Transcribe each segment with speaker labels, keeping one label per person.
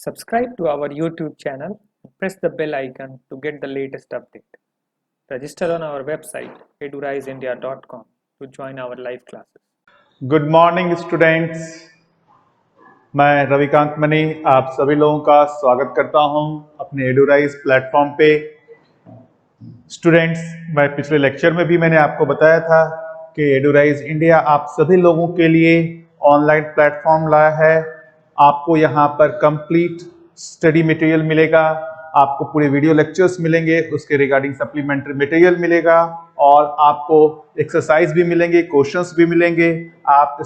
Speaker 1: Subscribe to our YouTube channel and press the bell icon to get the latest update. Register on our website eduriseindia.com to join our live classes.
Speaker 2: Good morning students, मैं Ravikant money आप सभी लोगों का स्वागत करता हूं अपने एडुराइज platform पे। स्टूडेंट्स, मैं पिछले लेक्चर में भी मैंने आपको बताया था कि एडुराइज इंडिया आप सभी लोगों के लिए ऑनलाइन प्लेटफॉर्म लाया है। आपको यहाँ पर कंप्लीट स्टडी मटेरियल मिलेगा, आपको पूरे वीडियो लेक्चर्स मिलेंगे, उसके रिगार्डिंग सप्लीमेंट्री मटेरियल मिलेगा और आपको एक्सरसाइज भी मिलेंगे, क्वेश्चंस भी मिलेंगे। आप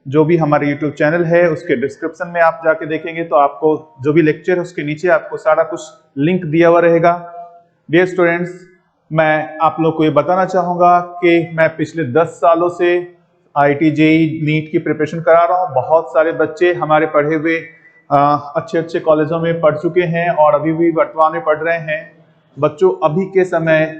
Speaker 2: जो भी हमारे यूट्यूब चैनल है उसके डिस्क्रिप्शन में आप जाके देखेंगे तो आपको जो भी लेक्चर है उसके नीचे आपको सारा कुछ लिंक दिया हुआ रहेगा। डियर स्टूडेंट्स, मैं आप लोग को ये बताना चाहूँगा कि मैं पिछले 10 सालों से IIT JEE नीट की प्रिपरेशन करा रहा हूँ। बहुत सारे बच्चे हमारे पढ़े हुए अच्छे अच्छे कॉलेजों में पढ़ चुके हैं और अभी भी वर्तमान में पढ़ रहे हैं। बच्चों, अभी के समय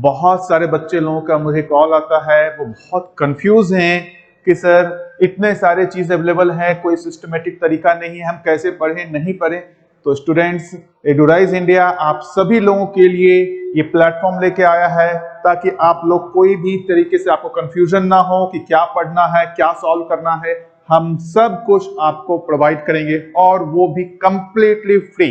Speaker 2: बहुत सारे बच्चे लोगों का मुझे कॉल आता है, वो बहुत कंफ्यूज हैं कि सर इतने सारे चीज़ अवेलेबल हैं, कोई सिस्टमेटिक तरीका नहीं है, हम कैसे पढ़ें नहीं पढ़ें। तो स्टूडेंट्स, एडुराइज इंडिया आप सभी लोगों के लिए ये प्लेटफॉर्म लेके आया है ताकि आप लोग कोई भी तरीके से आपको कंफ्यूजन ना हो कि क्या पढ़ना है, क्या सॉल्व करना है। हम सब कुछ आपको प्रोवाइड करेंगे और वो भी कंप्लीटली फ्री।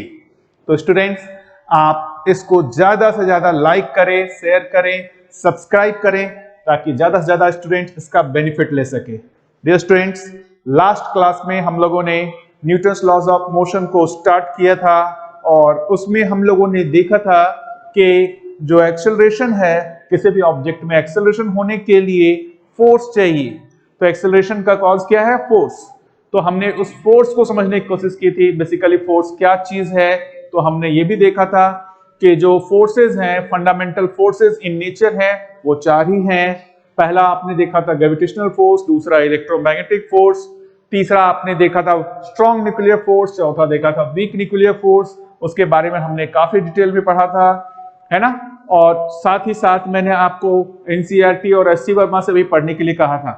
Speaker 2: तो स्टूडेंट्स, आप इसको ज्यादा से ज्यादा लाइक करें, शेयर करें, सब्सक्राइब करें ताकि ज्यादा से ज्यादा स्टूडेंट इसका बेनिफिट ले सके। डियर स्टूडेंट्स, लास्ट क्लास में हम लोगों ने न्यूटन्स लॉज ऑफ मोशन को स्टार्ट किया था और उसमें हम लोगों ने देखा था कि जो एक्सेलरेशन है, किसी भी ऑब्जेक्ट में एक्सेलरेशन होने के लिए फोर्स चाहिए। तो एक्सेलरेशन का कॉज क्या है? फोर्स। तो हमने उस फोर्स को समझने की कोशिश की थी, बेसिकली फोर्स क्या चीज है। तो हमने ये भी देखा था कि जो फोर्सेस हैं, फंडामेंटल फोर्सेस इन नेचर है, वो 4 ही हैं। पहला आपने देखा था ग्रेविटेशनल फोर्स, दूसरा इलेक्ट्रोमैग्नेटिक फोर्स, तीसरा आपने देखा था स्ट्रॉन्ग न्यूक्लियर फोर्स, चौथा देखा था वीक न्यूक्लियर फोर्स। उसके बारे में हमने काफी डिटेल में पढ़ा था, है ना। और साथ ही साथ मैंने आपको NCERT और SC वर्मा से भी पढ़ने के लिए कहा था।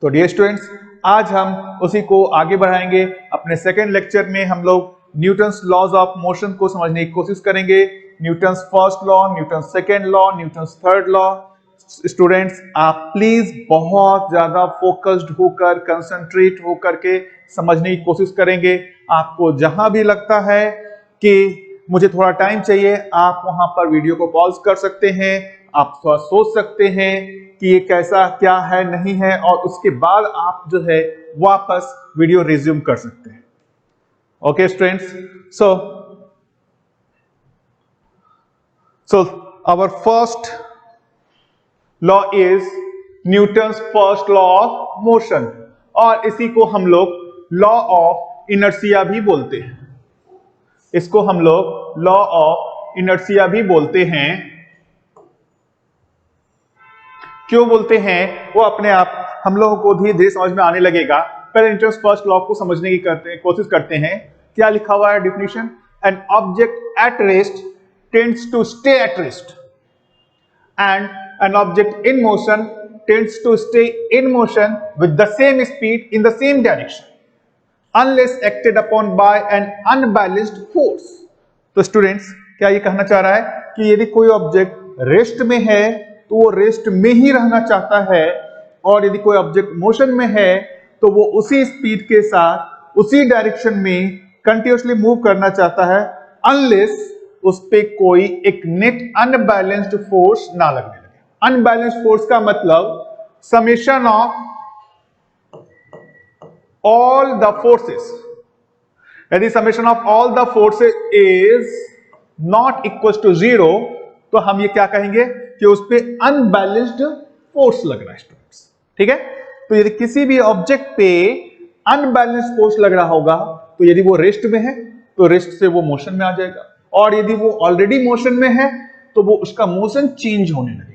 Speaker 2: तो डियर स्टूडेंट्स, आज हम उसी को आगे बढ़ाएंगे। अपने सेकेंड लेक्चर में हम लोग न्यूटन्स लॉज ऑफ मोशन को समझने की कोशिश करेंगे। Newton's first law, Newton's second law, Newton's third law. Students, आप प्लीज बहुत ज्यादा फोकस्ड होकर, कंसंट्रेट होकर के समझने की कोशिश करेंगे। आपको जहां भी लगता है कि मुझे थोड़ा टाइम चाहिए, आप वहां पर वीडियो को पॉज कर सकते हैं, आप थोड़ा सोच सकते हैं कि ये कैसा क्या है नहीं है, और उसके बाद आप जो है वापस वीडियो रिज्यूम कर सकते हैं। Okay students, so our first law is Newton's first law of motion, और इसी को हम लोग लॉ ऑफ इनर्शिया भी बोलते हैं। इसको हम लोग लॉ ऑफ इनर्शिया भी बोलते हैं। क्यों बोलते हैं वो अपने आप हम लोगों को धीरे धीरे समझ में आने लगेगा। पहले न्यूटन्स फर्स्ट लॉ को समझने की कोशिश करते हैं। क्या लिखा हुआ है definition? An object at rest tends to stay at rest and an object in motion tends to stay in motion with the same speed in the same direction unless acted upon by an unbalanced force। तो students, क्या ये कहना चाह रहा है कि यदि कोई ऑब्जेक्ट रेस्ट में है तो वो रेस्ट में ही रहना चाहता है, और यदि कोई ऑब्जेक्ट मोशन में है तो वो उसी स्पीड के साथ उसी डायरेक्शन में कंटिन्यूअसली मूव करना चाहता है, अनलेस उस पे कोई एक नेट अनबैलेंस्ड फोर्स ना लगने लगे। अनबैलेंस्ड फोर्स का मतलब summation of all the forces. यदि summation of all the forces is not equal to 0, तो हम ये क्या कहेंगे कि उस पे अनबैलेंस्ड फोर्स लग रहा है स्टूडेंट्स। ठीक है, तो यदि किसी भी ऑब्जेक्ट पे अनबैलेंस्ड फोर्स लग रहा होगा, तो यदि वो रेस्ट में है तो रेस्ट से वो मोशन में आ जाएगा, और यदि वो ऑलरेडी मोशन में है तो वो उसका मोशन चेंज होने लगेगा।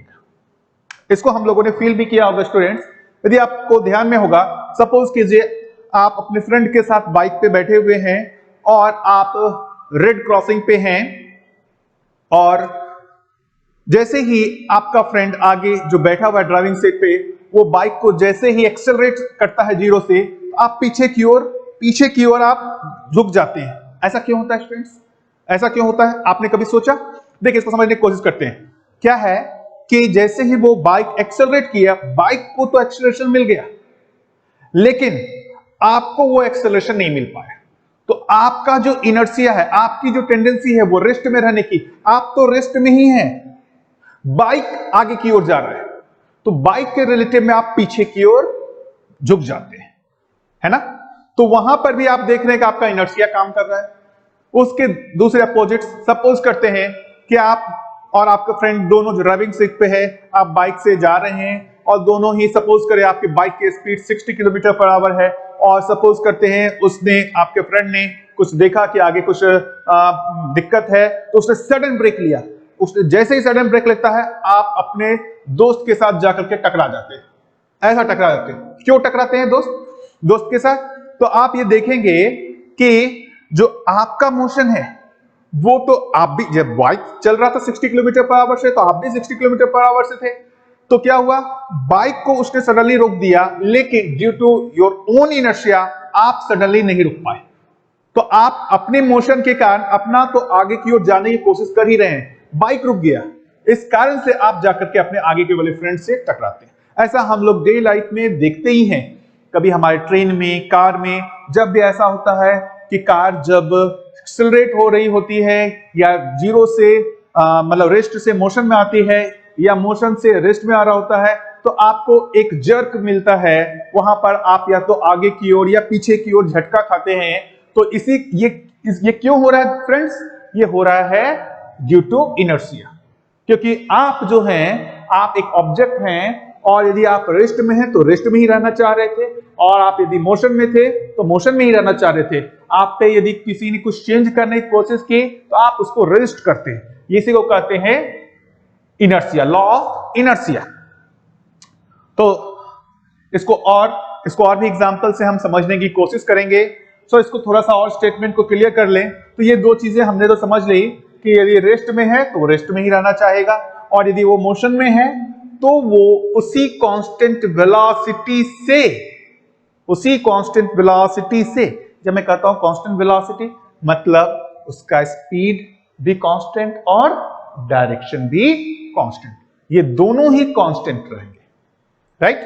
Speaker 2: इसको हम लोगों ने फील भी किया होगा स्टूडेंट्स। यदि आपको ध्यान में होगा, सपोज कीजिए आप अपने फ्रेंड के साथ बाइक पे बैठे हुए हैं और आप रेड क्रॉसिंग पे हैं, और जैसे ही आपका फ्रेंड आगे जो बैठा हुआ है ड्राइविंग सीट पे, वो बाइक को जैसे ही एक्सेलरेट करता है 0 से, आप पीछे की ओर आप झुक जाते हैं, ऐसा क्यों होता है स्टूडेंट्स? ऐसा क्यों होता है आपने कभी सोचा? देखिए इसको समझने की कोशिश करते हैं। क्या है कि जैसे ही वो बाइक एक्सेलरेट किया, बाइक को तो एक्सेलरेशन मिल गया, लेकिन आपको वो एक्सेलरेशन नहीं मिल पाया। तो आपका जो इनर्शिया है, आपकी जो टेंडेंसी है वो रेस्ट में रहने की, आप तो रेस्ट में ही हैं, बाइक आगे की ओर जा रहा है, तो बाइक के रिलेटिव में आप पीछे की ओर झुक जाते हैं, है ना? तो वहां पर भी आप देख रहे हैं कि आपका इनर्शिया काम कर रहा है। उसके दूसरे अपोजिट, सपोज करते हैं कि आप और आपका फ्रेंड दोनों ड्राइविंग सीट पे है, आप बाइक से जा रहे हैं और दोनों ही, सपोज करें आपकी बाइक की स्पीड 60 किलोमीटर पर आवर है, और सपोज करते हैं उसने, आपके फ्रेंड ने कुछ देखा कि आगे कुछ दिक्कत है, तो उसने सडन ब्रेक लिया। उसने जैसे ही सडन ब्रेक लेता है, आप अपने दोस्त के साथ जाकर के टकरा जाते हैं। ऐसा टकरा जाते हैं। क्यों टकराते हैं दोस्त के साथ? तो आप ये देखेंगे कि जो आपका मोशन है वो तो, आप भी जब बाइक चल रहा था 60 किलोमीटर पर आवर से, तो आप भी 60 किलोमीटर पर आवर से थे। तो क्या हुआ, बाइक को उसने सडनली रोक दिया, लेकिन due to your own inertia आप सडनली नहीं रुक पाए। तो आप अपने मोशन के कारण अपना तो आगे की ओर जाने की कोशिश कर ही रहे हैं, बाइक रुक गया, इस कारण से आप जाकर के अपने आगे के वाले फ्रेंड से टकराते हैं। ऐसा हम लोग डेली लाइफ में देखते ही हैं। कभी हमारे ट्रेन में, कार में, जब भी ऐसा होता है कि कार जब एक्सेलरेट हो रही होती है, या जीरो से मतलब रेस्ट से मोशन में आती है, या मोशन से रेस्ट में आ रहा होता है, तो आपको एक जर्क मिलता है, वहां पर आप या तो आगे की ओर या पीछे की ओर झटका खाते हैं। तो ये क्यों हो रहा है फ्रेंड्स? ये हो रहा है ड्यू टू इनर्शिया, क्योंकि आप जो हैं, आप एक ऑब्जेक्ट हैं, और यदि आप रेस्ट में हैं तो रेस्ट में ही रहना चाह रहे थे, और आप यदि मोशन में थे तो मोशन में ही रहना चाह रहे थे। आप पे यदि किसी ने कुछ चेंज करने की कोशिश की तो आप उसको रेजिस्ट करते हैं। इसी को कहते हैं इनर्शिया, लॉ ऑफ इनर्शिया। तो इसको और भी एग्जांपल से हम समझने की कोशिश करेंगे। सो इसको थोड़ा सा और स्टेटमेंट को क्लियर कर लें। तो ये दो चीजें हमने तो समझ ली कि यदि रेस्ट में है तो रेस्ट में ही रहना चाहेगा, और यदि वो मोशन में है तो वो उसी कांस्टेंट वेलोसिटी से, जब मैं कहता हूं कांस्टेंट वेलोसिटी, मतलब उसका स्पीड भी कांस्टेंट और डायरेक्शन भी कांस्टेंट, ये दोनों ही कांस्टेंट रहेंगे, राइट?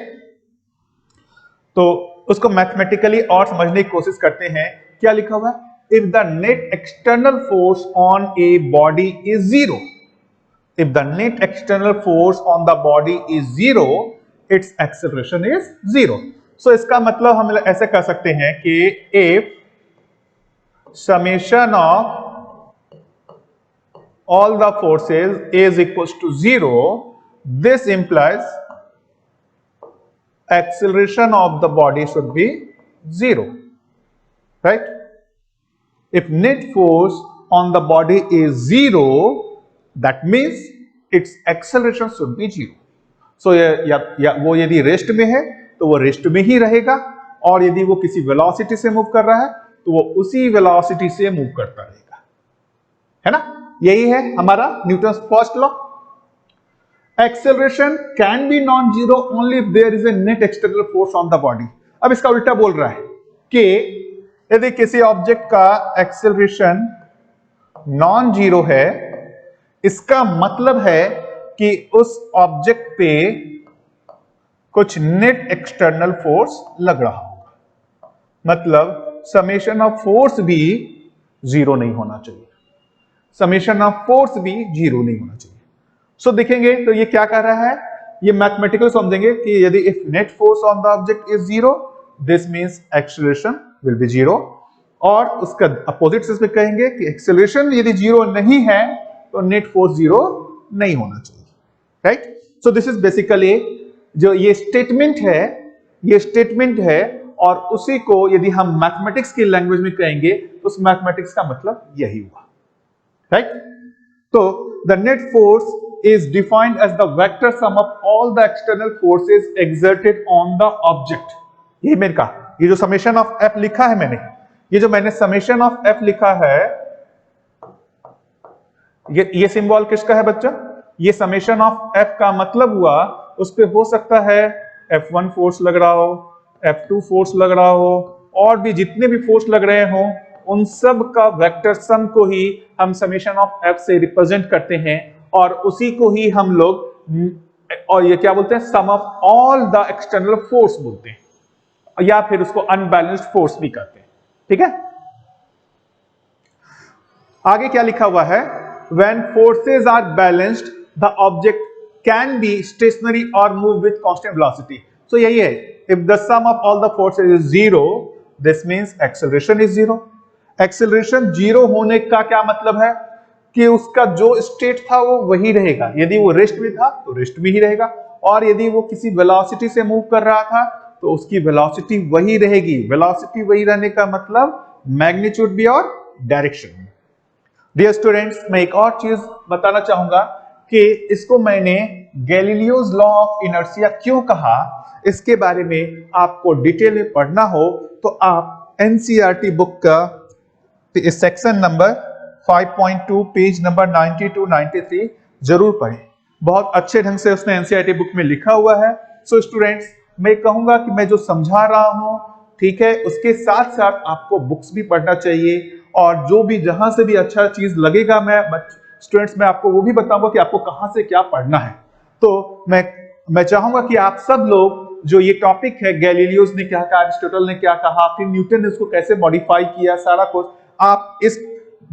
Speaker 2: तो उसको मैथमेटिकली और समझने की कोशिश करते हैं। क्या लिखा हुआ है? If the net external force on a body is zero, if the net external force on the body is zero, its acceleration is zero. So इसका मतलब हम ऐसे कह सकते हैं कि if summation of all the forces is equals to zero, this implies acceleration of the body should be zero, right? If net force on the body is zero, that means its acceleration should be zero. So वो यदि rest में है तो वो rest में ही रहेगा, और यदि वो किसी वेलोसिटी से मूव कर रहा है तो वो उसी वेलोसिटी से मूव करता रहेगा, है ना? यही है हमारा Newton's first law. Acceleration can be non zero only if there is a net external force on the body. अब इसका उल्टा बोल रहा है कि यदि किसी ऑब्जेक्ट का एक्सेलरेशन नॉन जीरो है, इसका मतलब है कि उस ऑब्जेक्ट पे कुछ नेट एक्सटर्नल फोर्स लग रहा होगा, मतलब समेशन ऑफ फोर्स भी जीरो नहीं होना चाहिए, समेशन ऑफ फोर्स भी जीरो नहीं होना चाहिए। सो देखेंगे तो ये क्या कह रहा है, ये मैथमेटिकल समझेंगे कि यदि if net force on the object is zero, this means acceleration will be zero, और उसका अपोजिट से इसमें कहेंगे कि एक्सेलरेशन यदि जीरो नहीं है तो नेट फोर्स जीरो नहीं होना चाहिए, right? So this is basically जो ये स्टेटमेंट है, और उसी को यदि हम मैथमेटिक्स की लैंग्वेज में कहेंगे तो उस मैथमेटिक्स का मतलब यही हुआ, राइट? तो the net force is defined as the vector sum of all the external forces exerted on the object. ये मैंने कहा, ये जो समेशन ऑफ एफ लिखा है मैंने, ये जो मैंने समेशन ऑफ एफ लिखा है, ये सिंबल किसका है बच्चा? ये समेशन ऑफ एफ का मतलब हुआ उस पे हो सकता है F1 फोर्स लग रहा हो, F2 फोर्स लग रहा हो, और भी जितने भी फोर्स लग रहे हो उन सब का वेक्टर सम को ही हम समेशन ऑफ f से रिप्रेजेंट करते हैं और उसी को ही हम लोग और ये क्या बोलते हैं, sum of all the external force बोलते हैं या फिर उसको अनबैलेंस्ड फोर्स भी कहते हैं। ठीक है, आगे क्या लिखा हुआ है, when forces are balanced the object can be stationary और move with constant velocity. So यही है, if the sum of all the forces is zero this means acceleration is zero. Acceleration zero होने का क्या मतलब है कि उसका जो स्टेट था वो वही रहेगा, यदि वो रेस्ट में था तो रेस्ट में ही रहेगा, और यदि वो किसी वेलोसिटी से मूव कर रहा था तो उसकी वेलोसिटी वही रहेगी। वेलोसिटी वही रहने का मतलब मैग्नीट्यूड भी और डायरेक्शन भी। डियर स्टूडेंट्स, मैं एक और चीज बताना चाहूंगा कि इसको मैंने गैलीलियोज लॉ ऑफ इनर्शिया क्यों कहा, इसके बारे में आपको डिटेल में पढ़ना हो तो आप एनसीईआरटी बुक का इस सेक्शन नंबर 5.2 पेज नंबर 92-93 जरूर पढ़ें। बहुत अच्छे ढंग से उसने एनसीईआरटी बुक में लिखा हुआ है। सो स्टूडेंट्स, मैं कहूंगा कि मैं जो समझा रहा हूं, ठीक है, उसके साथ साथ आपको बुक्स भी पढ़ना चाहिए, और जो भी जहां से भी अच्छा चीज लगेगा मैं स्टूडेंट्स मैं आपको वो भी बताऊंगा कि आपको कहां से क्या पढ़ना है। तो मैं चाहूंगा कि आप सब लोग, जो ये टॉपिक है गैलीलियोस ने क्या कहा, अरिस्टोटल ने क्या कहा, फिर न्यूटन ने उसको कैसे मॉडिफाई किया, सारा कुछ आप इस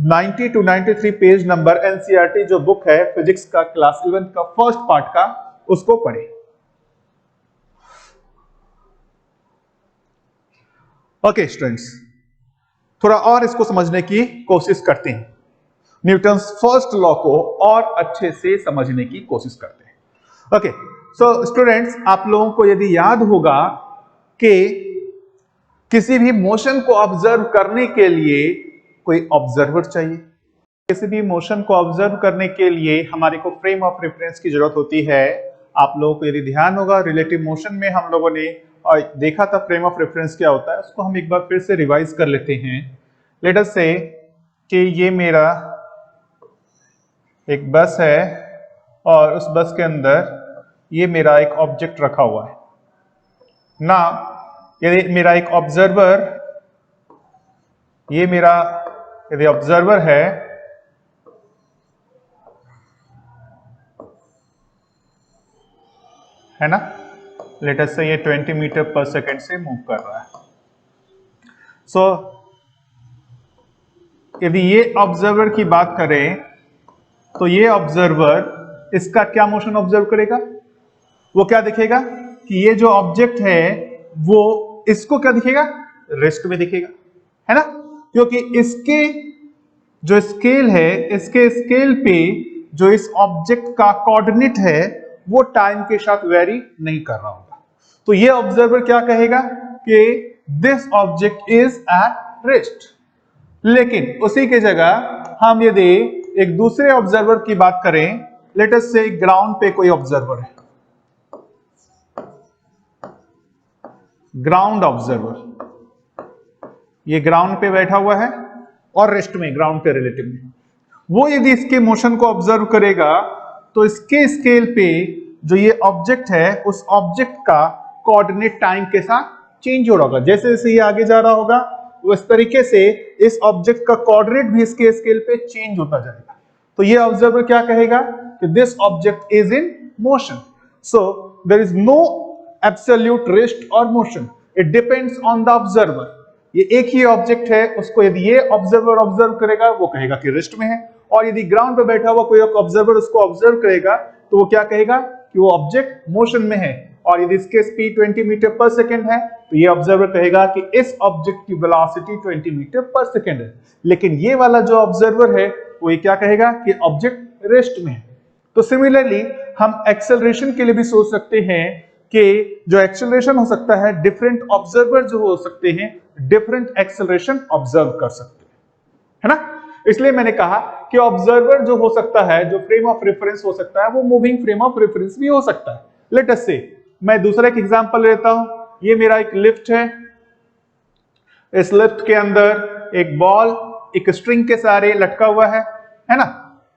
Speaker 2: 90-93 पेज नंबर एनसीईआरटी जो बुक है फिजिक्स का क्लास 11 का फर्स्ट पार्ट का, उसको पढ़ें। ओके स्टूडेंट्स, थोड़ा और इसको समझने की कोशिश करते हैं, न्यूटन फर्स्ट लॉ को और अच्छे से समझने की कोशिश करते हैं। ओके, सो स्टूडेंट्स, आप लोगों को यदि याद होगा कि किसी भी मोशन को ऑब्जर्व करने के लिए कोई ऑब्जर्वर चाहिए। किसी भी मोशन को ऑब्जर्व करने के लिए हमारे को फ्रेम ऑफ रेफरेंस की जरूरत होती है। आप लोगों को यदि ध्यान होगा, रिलेटिव मोशन में हम लोगों ने देखा था फ्रेम ऑफ रेफरेंस क्या होता है, उसको हम एक बार फिर से रिवाइज कर लेते हैं। लेट अस से कि ये मेरा एक बस है और उस बस के अंदर ये मेरा एक ऑब्जेक्ट रखा हुआ है ना। यदि मेरा एक ऑब्जर्वर, ये मेरा यदि ऑब्जर्वर है ना, लेट अस से ये 20 मीटर पर सेकेंड से मूव कर रहा है। सो यदि ये ऑब्जर्वर की बात करें तो ये ऑब्जर्वर इसका क्या मोशन ऑब्जर्व करेगा, वो क्या दिखेगा कि ये जो ऑब्जेक्ट है वो इसको क्या दिखेगा, रेस्ट में दिखेगा, है ना, क्योंकि इसके जो स्केल है, इसके स्केल पे जो इस ऑब्जेक्ट का कोऑर्डिनेट है वो टाइम के साथ वेरी नहीं कर रहा होगा। तो ये ऑब्जर्वर क्या कहेगा कि this object is at rest. लेकिन उसी की जगह हम यदि एक दूसरे ऑब्जर्वर की बात करें, लेट अस से ग्राउंड पे कोई ऑब्जर्वर है, ग्राउंड ऑब्जर्वर, ये ग्राउंड पे बैठा हुआ है और रेस्ट में, ग्राउंड के रिलेटिव में, वो यदि इसके मोशन को ऑब्जर्व करेगा तो इसके स्केल पे जो ये ऑब्जेक्ट है उस ऑब्जेक्ट का कोऑर्डिनेट टाइम के साथ चेंज हो रहा होगा। जैसे जैसे ये आगे जा रहा होगा उस तरीके से इस ऑब्जेक्ट का कोऑर्डिनेट भी इसके स्केल पे चेंज होता जाएगा। तो ये ऑब्जर्वर क्या कहेगा कि this object is in motion. So there is no absolute rest और motion, it depends on the observer. ये एक ही ऑब्जेक्ट है, उसको यदि ये ऑब्जर्वर ऑब्जर्व करेगा वो कहेगा कि रेस्ट में है, और यदि ग्राउंड पे बैठा हुआ कोई ऑब्जर्वर उसको ऑब्जर्व करेगा तो वो क्या कहेगा कि वो ऑब्जेक्ट मोशन में है। और यदि इसके स्पीड 20 मीटर पर सेकेंड है तो ये ऑब्जर्वर कहेगा कि इस ऑब्जेक्ट की वेलोसिटी 20 मीटर पर सेकेंड है। लेकिन ये वाला जो ऑब्जर्वर है वो ये क्या कहेगा कि ऑब्जेक्ट रेस्ट में है। तो सिमिलरली हम एक्सेलरेशन के लिए भी सोच सकते हैं कि जो एक्सेलरेशन हो सकता है, डिफरेंट ऑब्जर्वर जो हो सकते हैं डिफरेंट एक्सेलरेशन ऑब्जर्व कर सकते हैं, है ना। इसलिए मैंने कहा कि ऑब्जर्वर जो हो सकता है, जो फ्रेम ऑफ रेफरेंस हो सकता है, वो मूविंग फ्रेम ऑफ रेफरेंस भी हो सकता है। लेट अस से मैं दूसरा एक एग्जांपल लेता हूं। ये मेरा एक लिफ्ट है, इस लिफ्ट के अंदर एक बॉल एक स्ट्रिंग के सहारे लटका हुआ है ना।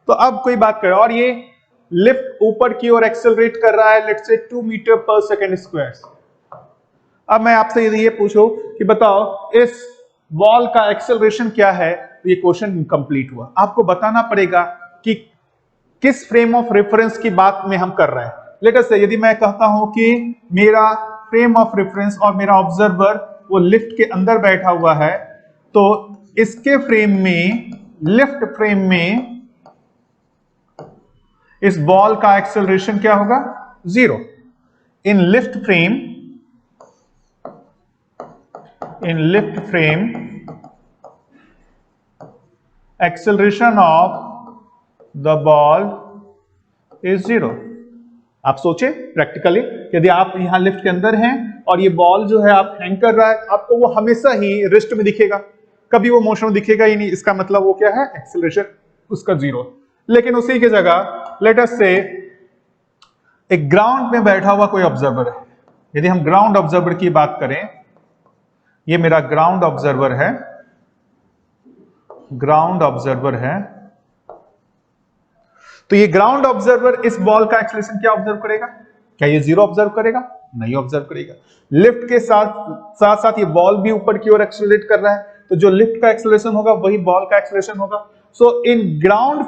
Speaker 2: तो अब कोई बात करें, और ये लिफ्ट ऊपर की ओर एक्सेलरेट कर रहा है, लेट्स से 2 मीटर पर सेकेंड स्क्वायर। अब मैं आपसे यदि ये पूछूं कि बताओ इस बॉल का एक्सेलरेशन क्या है, तो ये क्वेश्चन इनकम्प्लीट हुआ। आपको बताना पड़ेगा कि किस फ्रेम ऑफ रेफरेंस की बात में हम कर रहे हैं। लेट अस से यदि मैं कहता हूं कि मेरा फ्रेम ऑफ रेफरेंस और मेरा ऑब्जर्वर वो लिफ्ट के अंदर बैठा हुआ है, तो इसके फ्रेम में, लिफ्ट फ्रेम में इस बॉल का एक्सेलरेशन क्या होगा, 0। In lift frame acceleration of the ball is 0। आप सोचे प्रैक्टिकली, यदि आप यहां लिफ्ट के अंदर हैं और ये बॉल जो है आप हैंग कर रहा है, आपको वो हमेशा ही रेस्ट में दिखेगा, कभी वो मोशन में दिखेगा ही नहीं। इसका मतलब वो क्या है, एक्सेलरेशन उसका 0। लेकिन उसी की जगह लेट अस से एक ग्राउंड में बैठा हुआ कोई ऑब्जर्वर है। यदि हम ग्राउंड ऑब्जर्वर की बात करें, ये मेरा ग्राउंड ऑब्जर्वर है, तो ये ग्राउंड ऑब्जर्वर इस बॉल का एक्सेलरेशन क्या ऑब्जर्व करेगा, क्या ये 0 ऑब्जर्व करेगा, नहीं ऑब्जर्व करेगा। लिफ्ट के साथ साथ ये बॉल भी ऊपर की ओर एक्सेलरेट कर रहा है, तो जो लिफ्ट का एक्सेलरेशन होगा वही बॉल का एक्सेलरेशन होगा। So in ground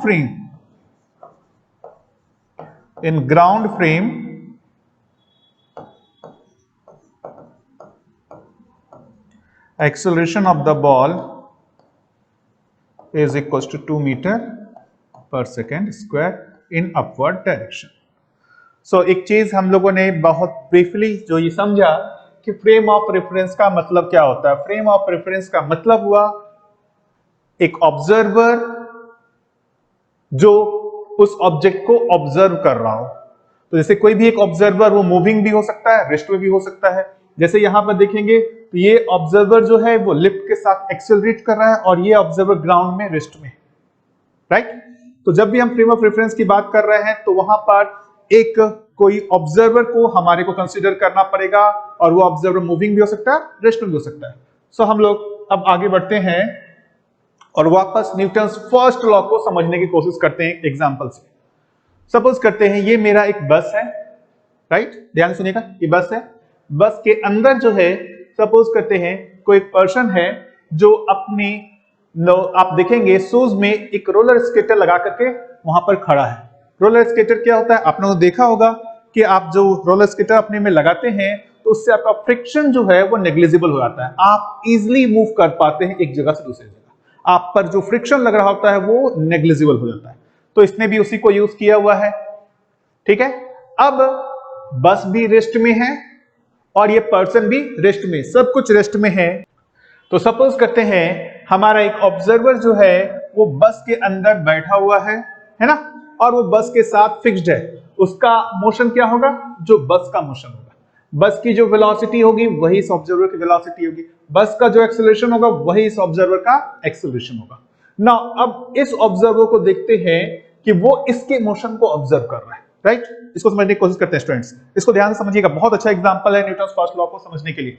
Speaker 2: frame acceleration of the ball is equals to 2 meter per second square in upward direction. So एक चीज हम लोगों ने बहुत ब्रीफली जो ये समझा कि फ्रेम ऑफ रेफरेंस का मतलब क्या होता है। फ्रेम ऑफ रेफरेंस का मतलब हुआ एक ऑब्जर्वर जो उस ऑब्जेक्ट को ऑब्जर्व कर रहा हो। तो जैसे कोई भी एक ऑब्जर्वर वो मूविंग भी हो सकता है, रेस्ट में भी हो सकता है। जैसे यहां पर देखेंगे तो ये ऑब्जर्वर जो है वो लिफ्ट के साथ एक्सेलरेट कर रहा है और ये ऑब्जर्वर ग्राउंड में, रेस्ट में, राइट। तो जब भी हम फ्रेम ऑफ रेफरेंस की बात कर रहे हैं तो वहां पर एक कोई ऑब्जर्वर को हमारे को कंसीडर करना पड़ेगा और वो ऑब्जर्वर मूविंग भी हो सकता है, रेस्ट में भी हो सकता है। सो हम लोग अब आगे बढ़ते हैं और वापस न्यूटन्स फर्स्ट लॉ को समझने की कोशिश करते हैं एग्जांपल से। सपोज करते हैं ये मेरा एक बस है, राइट, ध्यान सुनिएगा, ये बस है। बस के अंदर जो है सपोज करते हैं कोई पर्सन है जो अपने आप देखेंगे शूज में एक रोलर स्केटर लगा करके वहां पर खड़ा है। रोलर स्केटर क्या होता है, आपने तो देखा होगा कि आप जो रोलर स्केटर अपने में लगाते हैं तो उससे आपका फ्रिक्शन जो है वो नेग्लिजिबल हो जाता है, आप इजिली मूव कर पाते हैं एक जगह से दूसरी जगह। आप पर जो फ्रिक्शन लग रहा होता है वो नेग्लिजिबल हो जाता है। तो इसने भी उसी को यूज किया हुआ है, ठीक है। अब बस भी रेस्ट में है और ये पर्सन भी रेस्ट में, सब कुछ रेस्ट में है। तो सपोज करते हैं हमारा एक ऑब्जर्वर जो है वो बस के अंदर बैठा हुआ है ना, और वो बस के साथ फिक्स्ड है। उसका मोशन क्या होगा, जो बस का मोशन होगा। बस की जो वेलोसिटी होगी वही इस ऑब्जर्वर की वेलोसिटी होगी। बस का जो एक्सेलरेशन होगा वही इस ऑब्जर्वर का एक्सेलरेशन होगा। नाउ अब इस ऑब्जर्वर को देखते हैं कि वो इसके मोशन को ऑब्जर्व कर रहा है, राइट। इसको समझने की कोशिश करते हैं स्टूडेंट्स, इसको ध्यान से समझिएगा, बहुत अच्छा एग्जांपल है न्यूटन्स फर्स्ट लॉ को समझने के लिए।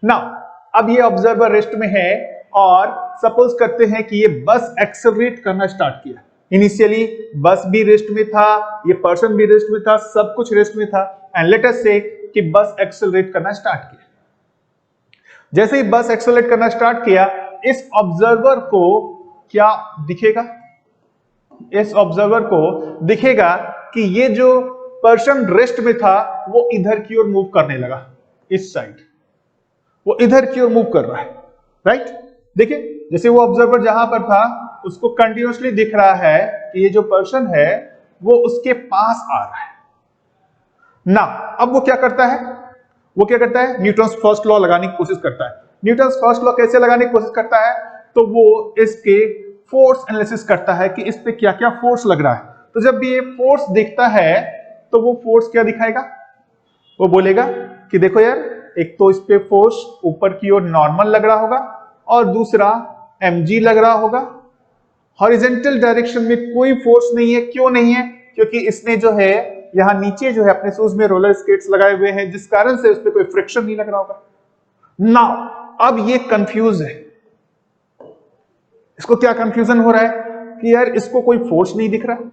Speaker 2: नाउ अब ये ऑब्जर्वर रेस्ट में है और सपोज करते हैं कि ये बस एक्सेलरेट करना स्टार्ट किया। इनिशियली बस भी रेस्ट में था, ये पर्सन भी रेस्ट में था, सब कुछ रेस्ट में था, एंड लेट अस से कि बस एक्सेलरेट करना स्टार्ट किया। जैसे ही बस एक्सेलरेट करना स्टार्ट किया, इस ऑब्जर्वर को क्या दिखेगा, इस ऑब्जर्वर को दिखेगा कि ये जो पर्सन रेस्ट में था वो इधर की ओर मूव करने लगा, इस साइड वो इधर की ओर मूव कर रहा है, राइट। देखिए जैसे वो ऑब्जर्वर जहां पर था उसको कंटिन्यूअसली दिख रहा है कि ये जो पर्सन है वो उसके पास आ रहा है ना। अब वो क्या करता है, न्यूटन्स फर्स्ट लॉ लगाने की कोशिश करता है। न्यूटन्स फर्स्ट लॉ कैसे लगाने की कोशिश करता है, तो वो इसके फोर्स एनालिसिस करता है कि इस पे क्या क्या फोर्स लग रहा है। तो जब भी ये फोर्स देखता है तो वो फोर्स क्या दिखाएगा, वो बोलेगा कि देखो यार, एक तो इस पे फोर्स ऊपर की ओर नॉर्मल लग रहा होगा और दूसरा mg लग रहा होगा। हॉरिजॉन्टल डायरेक्शन में कोई फोर्स नहीं है। क्यों नहीं है, क्योंकि इसने जो है यहां नीचे जो है अपने शूज में रोलर स्केट्स लगाए हुए हैं, जिस कारण से उस पे कोई फ्रिक्शन नहीं लग रहा होगा। नाउ अब ये कंफ्यूज है, इसको क्या कंफ्यूजन हो रहा है कि यार इसको कोई फोर्स नहीं दिख रहा।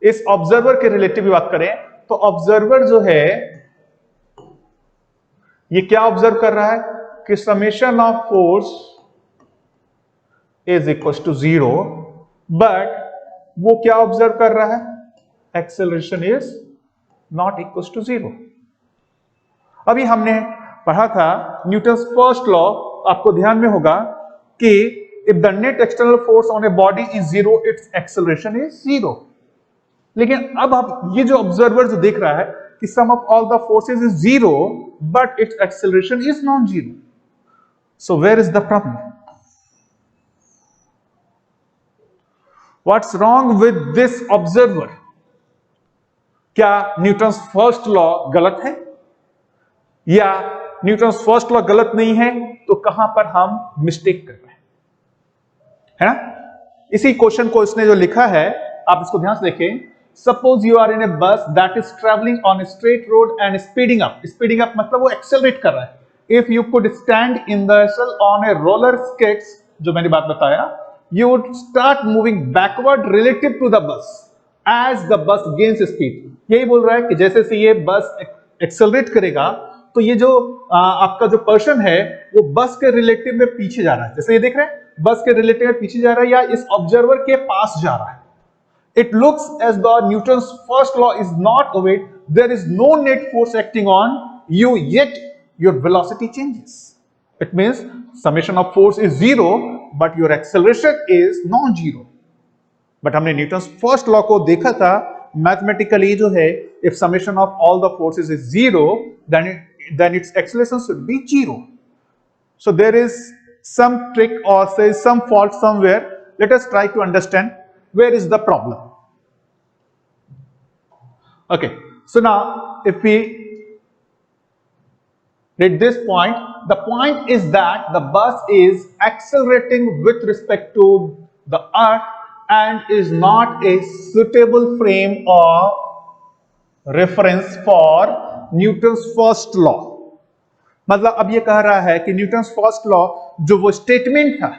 Speaker 2: इस ऑब्जर्वर के रिलेटिव भी बात करें तो ऑब्जर्वर जो है ये क्या ऑब्जर्व कर रहा है कि summation of force is equal to 0, but वो क्या ऑब्जर्व कर रहा है? Acceleration is not equal to 0। अभी हमने पढ़ा था न्यूटन्स फर्स्ट लॉ, आपको ध्यान में होगा कि if the net external force on a body is 0, it's acceleration is 0। लेकिन अब आप ये जो ऑब्जर्वर जो देख रहा है कि sum of all the forces is 0, but its acceleration is non 0। So where is the problem? What's wrong with this observer? क्या न्यूटन्स फर्स्ट लॉ गलत है, या न्यूटन्स फर्स्ट लॉ गलत नहीं है तो कहां पर हम मिस्टेक कर रहे हैं, है ना? इसी क्वेश्चन को इसने जो लिखा है, आप इसको ध्यान से देखें। सपोज यू आर इन ए बस that is travelling on a straight road and speeding up. Speeding up मतलब वो एक्सेलरेट कर रहा है। If you could stand in the on a roller skates, जो मैंने बात बताया, you would start moving backward relative to the bus as the bus gains speed। यही बोल रहा है कि जैसे से ये बस एक्सेलरेट करेगा तो ये जो आपका जो पर्सन है वो बस के रिलेटिव में पीछे जा रहा है। जैसे ये देख रहे हैं बस के रिलेटिव में पीछे जा रहा है या इस ऑब्जर्वर के पास जा रहा है। It looks as though Newton's first law is not obeyed. There is no net force acting on you, yet your velocity changes. It means summation of force is 0, but your acceleration is non-zero. But हमने Newton's first law को देखा था mathematically जो है, if summation of all the forces is 0, then its acceleration should be 0. So there is some trick or say some fault somewhere. Let us try to understand where is the problem. Okay, so now if we read this point, the point is that the bus is accelerating with respect to the earth and is not a suitable frame of reference for Newton's first law। मतलब अब ये कह रहा है कि Newton's first law जो वो statement था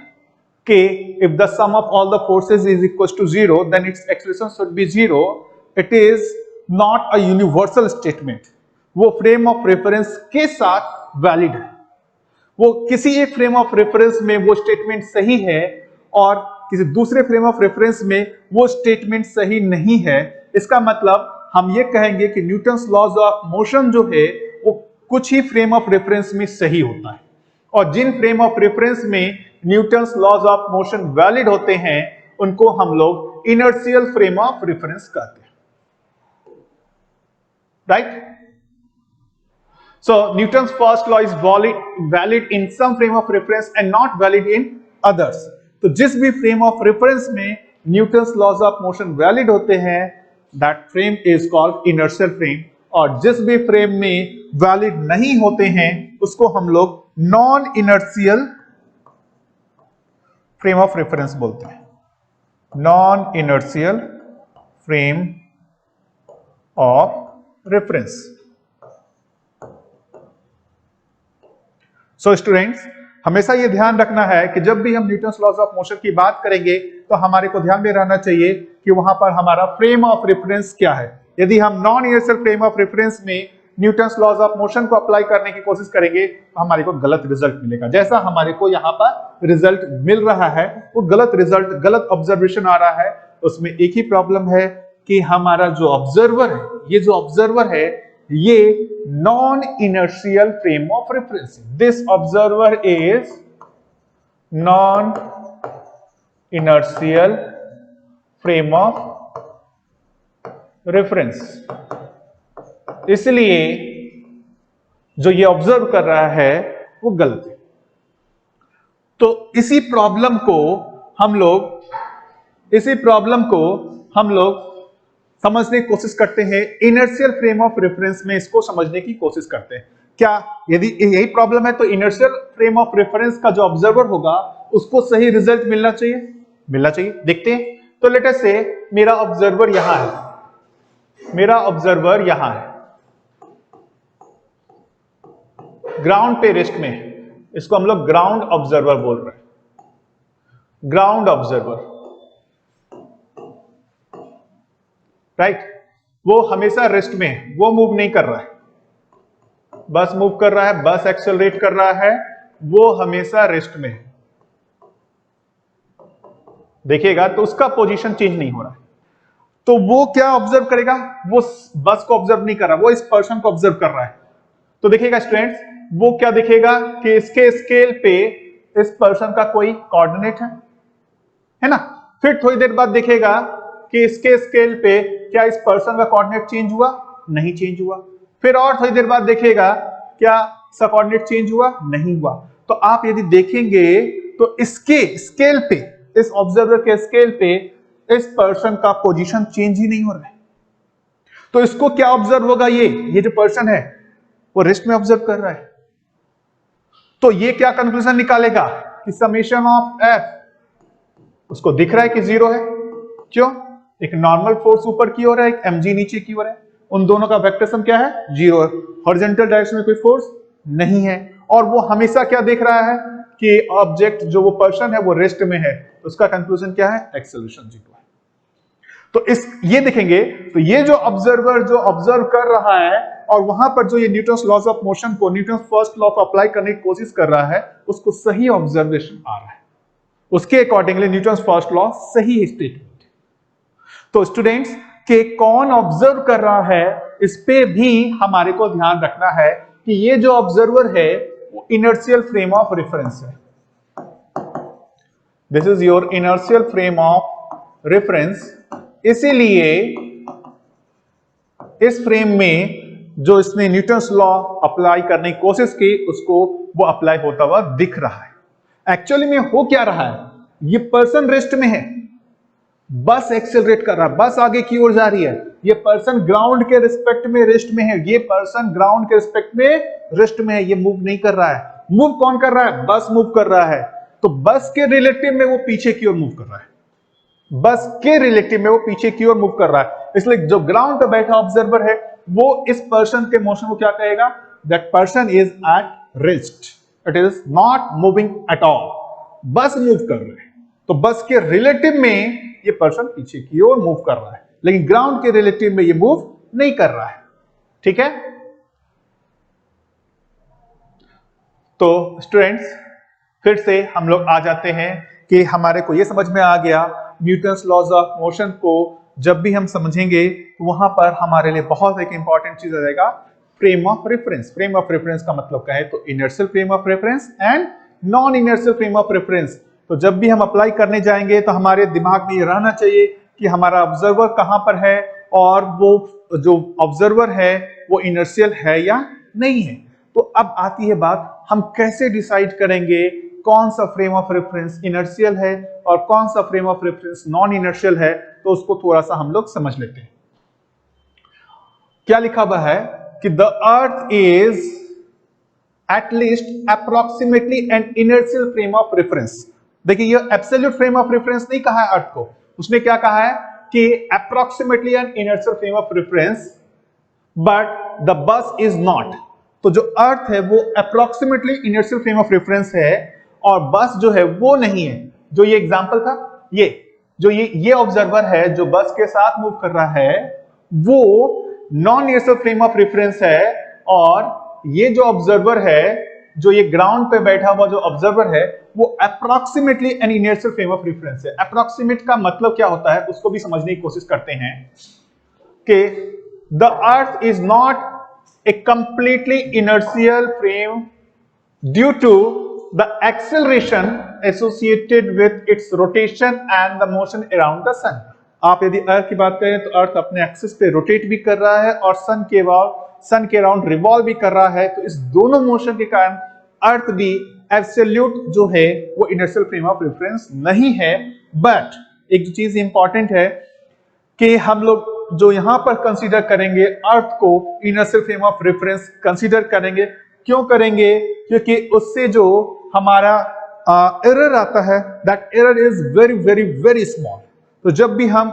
Speaker 2: कि if the sum of all the forces is equal to 0, then its acceleration should be 0, it is not a universal statement। वो फ्रेम ऑफ रेफरेंस के साथ वैलिड है। वो किसी एक फ्रेम ऑफ रेफरेंस में वो स्टेटमेंट सही है और किसी दूसरे फ्रेम ऑफ रेफरेंस में वो स्टेटमेंट सही नहीं है। इसका मतलब हम ये कहेंगे कि न्यूटन्स लॉज ऑफ मोशन जो है वो कुछ ही फ्रेम ऑफ रेफरेंस में सही होता है, और जिन फ्रेम ऑफ रेफरेंस में Newton's laws of motion valid होते हैं उनको हम लोग इनर्शियल फ्रेम ऑफ रेफरेंस कहते हैं, right? So Newton's first law is valid in some frame of reference and not valid in others। तो जिस भी फ्रेम ऑफ रेफरेंस में Newton's laws of motion valid होते हैं, that frame is called inertial frame, और जिस भी frame में वैलिड नहीं होते हैं उसको हम लोग non inertial frame of reference बोलते हैं। Non inertial frame of reference. सो स्टूडेंट्स, हमेशा ये ध्यान रखना है कि जब भी हम न्यूटन्स लॉज ऑफ मोशन की बात करेंगे तो हमारे को ध्यान में रहना चाहिए कि वहां पर हमारा फ्रेम ऑफ रेफरेंस क्या है। यदि हम non inertial frame of reference में न्यूटन्स लॉज ऑफ मोशन को अप्लाई करने की कोशिश करेंगे तो हमारे को गलत रिजल्ट मिलेगा। जैसा हमारे को यहाँ पर रिजल्ट मिल रहा है वो गलत रिजल्ट, गलत ऑब्जर्वेशन आ रहा है। उसमें एक ही प्रॉब्लम है कि हमारा जो ऑब्जर्वर है, ये जो ऑब्जर्वर है ये non inertial frame of reference. This observer is non inertial frame of reference, इसलिए जो ये ऑब्जर्व कर रहा है वो गलत है। तो इसी प्रॉब्लम को हम लोग समझने की कोशिश करते हैं, इनर्शियल फ्रेम ऑफ रेफरेंस में इसको समझने की कोशिश करते हैं। क्या यदि यही प्रॉब्लम है तो इनर्शियल फ्रेम ऑफ रेफरेंस का जो ऑब्जर्वर होगा उसको सही रिजल्ट मिलना चाहिए। देखते हैं। तो लेट अस से मेरा ऑब्जर्वर यहां है, ग्राउंड पे रेस्ट में है, इसको हम लोग ग्राउंड ऑब्जर्वर बोल रहे हैं। Ground observer, right? वो हमेशा रेस्ट में है, वो मूव नहीं कर रहा है। बस मूव कर रहा है, बस एक्सेलरेट कर रहा है, वो हमेशा रेस्ट में है। देखिएगा तो उसका पोजीशन चेंज नहीं हो रहा है। तो वो क्या ऑब्जर्व करेगा, वो बस को ऑब्जर्व नहीं कर रहा, वो इस पर्सन को ऑब्जर्व कर रहा है। तो देखिएगा स्टूडेंट्स, वो क्या दिखेगा कि इसके स्केल पे इस पर्सन का कोई कोऑर्डिनेट है ना। फिर थोड़ी देर बाद देखेगा कि इसके स्केल पे क्या इस पर्सन का कोऑर्डिनेट चेंज हुआ, नहीं चेंज हुआ। फिर और थोड़ी देर बाद देखेगा क्या इसका कोऑर्डिनेट चेंज हुआ, नहीं हुआ। तो आप यदि देखेंगे तो इसके स्केल पे, इस ऑब्जर्वर के स्केल पे इस पर्सन का पोजीशन चेंज ही नहीं हो रहा है। तो इसको क्या ऑब्जर्व होगा, ये जो पर्सन है वो रेस्ट में ऑब्जर्व कर रहा है। तो ये क्या कंक्लूजन निकालेगा कि समेशन ऑफ एफ उसको दिख रहा है कि 0 है। क्यों? एक नॉर्मल फोर्स ऊपर की ओर है, एक mg नीचे की ओर है, उन दोनों का वेक्टर सम क्या है, 0 है। हॉरिजॉन्टल डायरेक्शन में कोई फोर्स नहीं है। और वो हमेशा क्या देख रहा है कि ऑब्जेक्ट जो वो पर्सन है वो रेस्ट में है। तो उसका कंक्लूजन क्या है, एक्सेलरेशन 0 है। तो ये देखेंगे तो ये जो ऑब्जर्वर जो ऑब्जर्व कर रहा है और वहां पर जो ये न्यूटन्स लॉज ऑफ मोशन को, न्यूटन्स फर्स्ट लॉ को अप्लाई करने की कोशिश कर रहा है, उसको सही ऑब्जर्वेशन आ रहा है, उसके अकॉर्डिंगली न्यूटन्स फर्स्ट लॉ सही स्टेटमेंट। तो स्टूडेंट्स के कौन ऑब्जर्व कर रहा है इस पे भी हमारे को ध्यान रखना है कि ये जो ऑब्जर्वर है वो इनर्शियल फ्रेम ऑफ रेफरेंस है। This is your inertial frame of reference. इसीलिए इस फ्रेम में जो इसने न्यूटन्स लॉ अप्लाई करने की कोशिश की उसको वो अप्लाई होता हुआ दिख रहा है। एक्चुअली में हो क्या रहा है, ये पर्सन रेस्ट में है, बस एक्सेलरेट कर रहा है, बस आगे की ओर जा रही है। ये पर्सन ग्राउंड के रिस्पेक्ट में रेस्ट में है, ये पर्सन ग्राउंड के रिस्पेक्ट में रेस्ट में है, ये मूव नहीं कर रहा है। मूव कौन कर रहा है, बस मूव कर रहा है। तो बस के रिलेटिव में वो पीछे की ओर मूव कर रहा है, बस के रिलेटिव में वो पीछे की ओर मूव कर रहा है। इसलिए जो ग्राउंड पे बैठा ऑब्जर्वर है वो इस पर्सन के मोशन को क्या कहेगा, that person is at rest, it is not moving at all. बस मूव कर रहे हैं तो बस के रिलेटिव में ये पर्सन पीछे की ओर मूव कर रहा है, लेकिन ग्राउंड के रिलेटिव में ये मूव नहीं कर रहा है। ठीक है, तो स्टूडेंट्स फिर से हम लोग आ जाते हैं कि हमारे को ये समझ में आ गया न्यूटन्स लॉज ऑफ मोशन को जब भी हम समझेंगे तो वहां पर हमारे लिए बहुत एक इंपॉर्टेंट चीज आ जाएगा, frame of reference. Frame of reference का मतलब क्या है, तो inertial frame of reference and non inertial frame of reference. तो जब भी हम अप्लाई करने जाएंगे तो हमारे दिमाग में ये रहना चाहिए कि हमारा ऑब्जर्वर कहां पर है और वो जो ऑब्जर्वर है वो इनर्शियल है या नहीं है। तो अब आती है बात, हम कैसे डिसाइड करेंगे कौन सा फ्रेम ऑफ रेफरेंस इनर्शियल है और कौन सा frame of reference non inertial है। तो उसको थोड़ा सा हम लोग समझ लेते हैं। क्या लिखा हुआ है कि the earth is at least approximately N inertial frame of reference. देखिए ये एब्सोल्यूट फ्रेम ऑफ रेफरेंस नहीं कहा है अर्थ को, उसने क्या कहा है कि approximately N inertial frame of reference but the bus is not. तो जो अर्थ है वो approximately inertial frame of reference है और बस जो है वो नहीं है। जो ये एग्जांपल था, ये ऑब्जर्वर है जो बस के साथ मूव कर रहा है वो non inertial frame of reference है, और ये जो ऑब्जर्वर है जो ये ग्राउंड पे बैठा हुआ जो ऑब्जर्वर है वो approximately N inertial frame of reference है। अप्रोक्सीमेट का मतलब क्या होता है उसको भी समझने की कोशिश करते हैं कि the earth is not a completely inertial frame due to the acceleration associated with its rotation and the motion around the sun। आप यदि अर्थ की बात करें तो अर्थ अपने एक्सिस पे रोटेट भी कर रहा है और सन के अराउंड रिवॉल्व भी कर रहा है। तो इस दोनों मोशन के कारण अर्थ भी एब्सोल्यूट जो है वो इनर्शियल फ्रेम ऑफ रेफरेंस नहीं है। बट एक जो चीज इंपॉर्टेंट है कि हम लोग जो यहां पर कंसीडर करेंगे अर्थ को inertial frame of reference consider करेंगे। क्यों करेंगे? क्योंकि उससे जो हमारा एरर आता है that error is very very very small. तो जब भी हम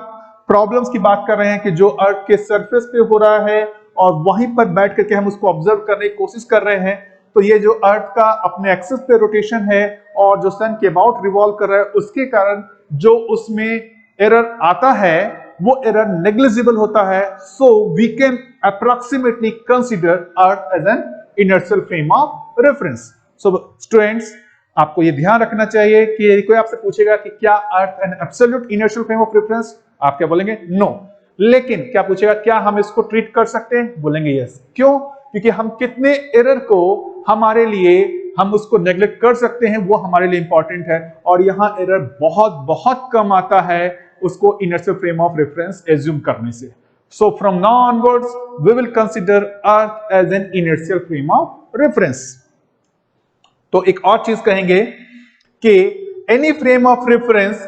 Speaker 2: प्रॉब्लम्स की बात कर रहे हैं कि जो अर्थ के सरफेस पे हो रहा है और वहीं पर बैठ करके हम उसको ऑब्जर्व करने की कोशिश कर रहे हैं, तो ये जो अर्थ का अपने एक्सिस पे रोटेशन है और जो सन के अबाउट रिवॉल्व कर रहा है उसके कारण जो उसमें एरर आता है वो एरर नेग्लिजिबल होता है। So we can approximately consider earth as an inertial frame of reference. सो स्टूडेंट्स आपको ये ध्यान रखना चाहिए कि यदि कोई आपसे पूछेगा कि क्या earth an absolute inertial frame of reference, आप क्या बोलेंगे? नो। लेकिन क्या पूछेगा, क्या हम इसको ट्रीट कर सकते हैं? बोलेंगे यस। क्यों? क्योंकि हम कितने एरर को हमारे लिए हम उसको नेग्लेक्ट कर सकते हैं वो हमारे लिए इंपॉर्टेंट है, और यहां एरर बहुत बहुत कम आता है उसको inertial frame of reference assume करने से। So from now onwards we will consider earth as an inertial frame of reference. तो एक और चीज कहेंगे कि any frame of reference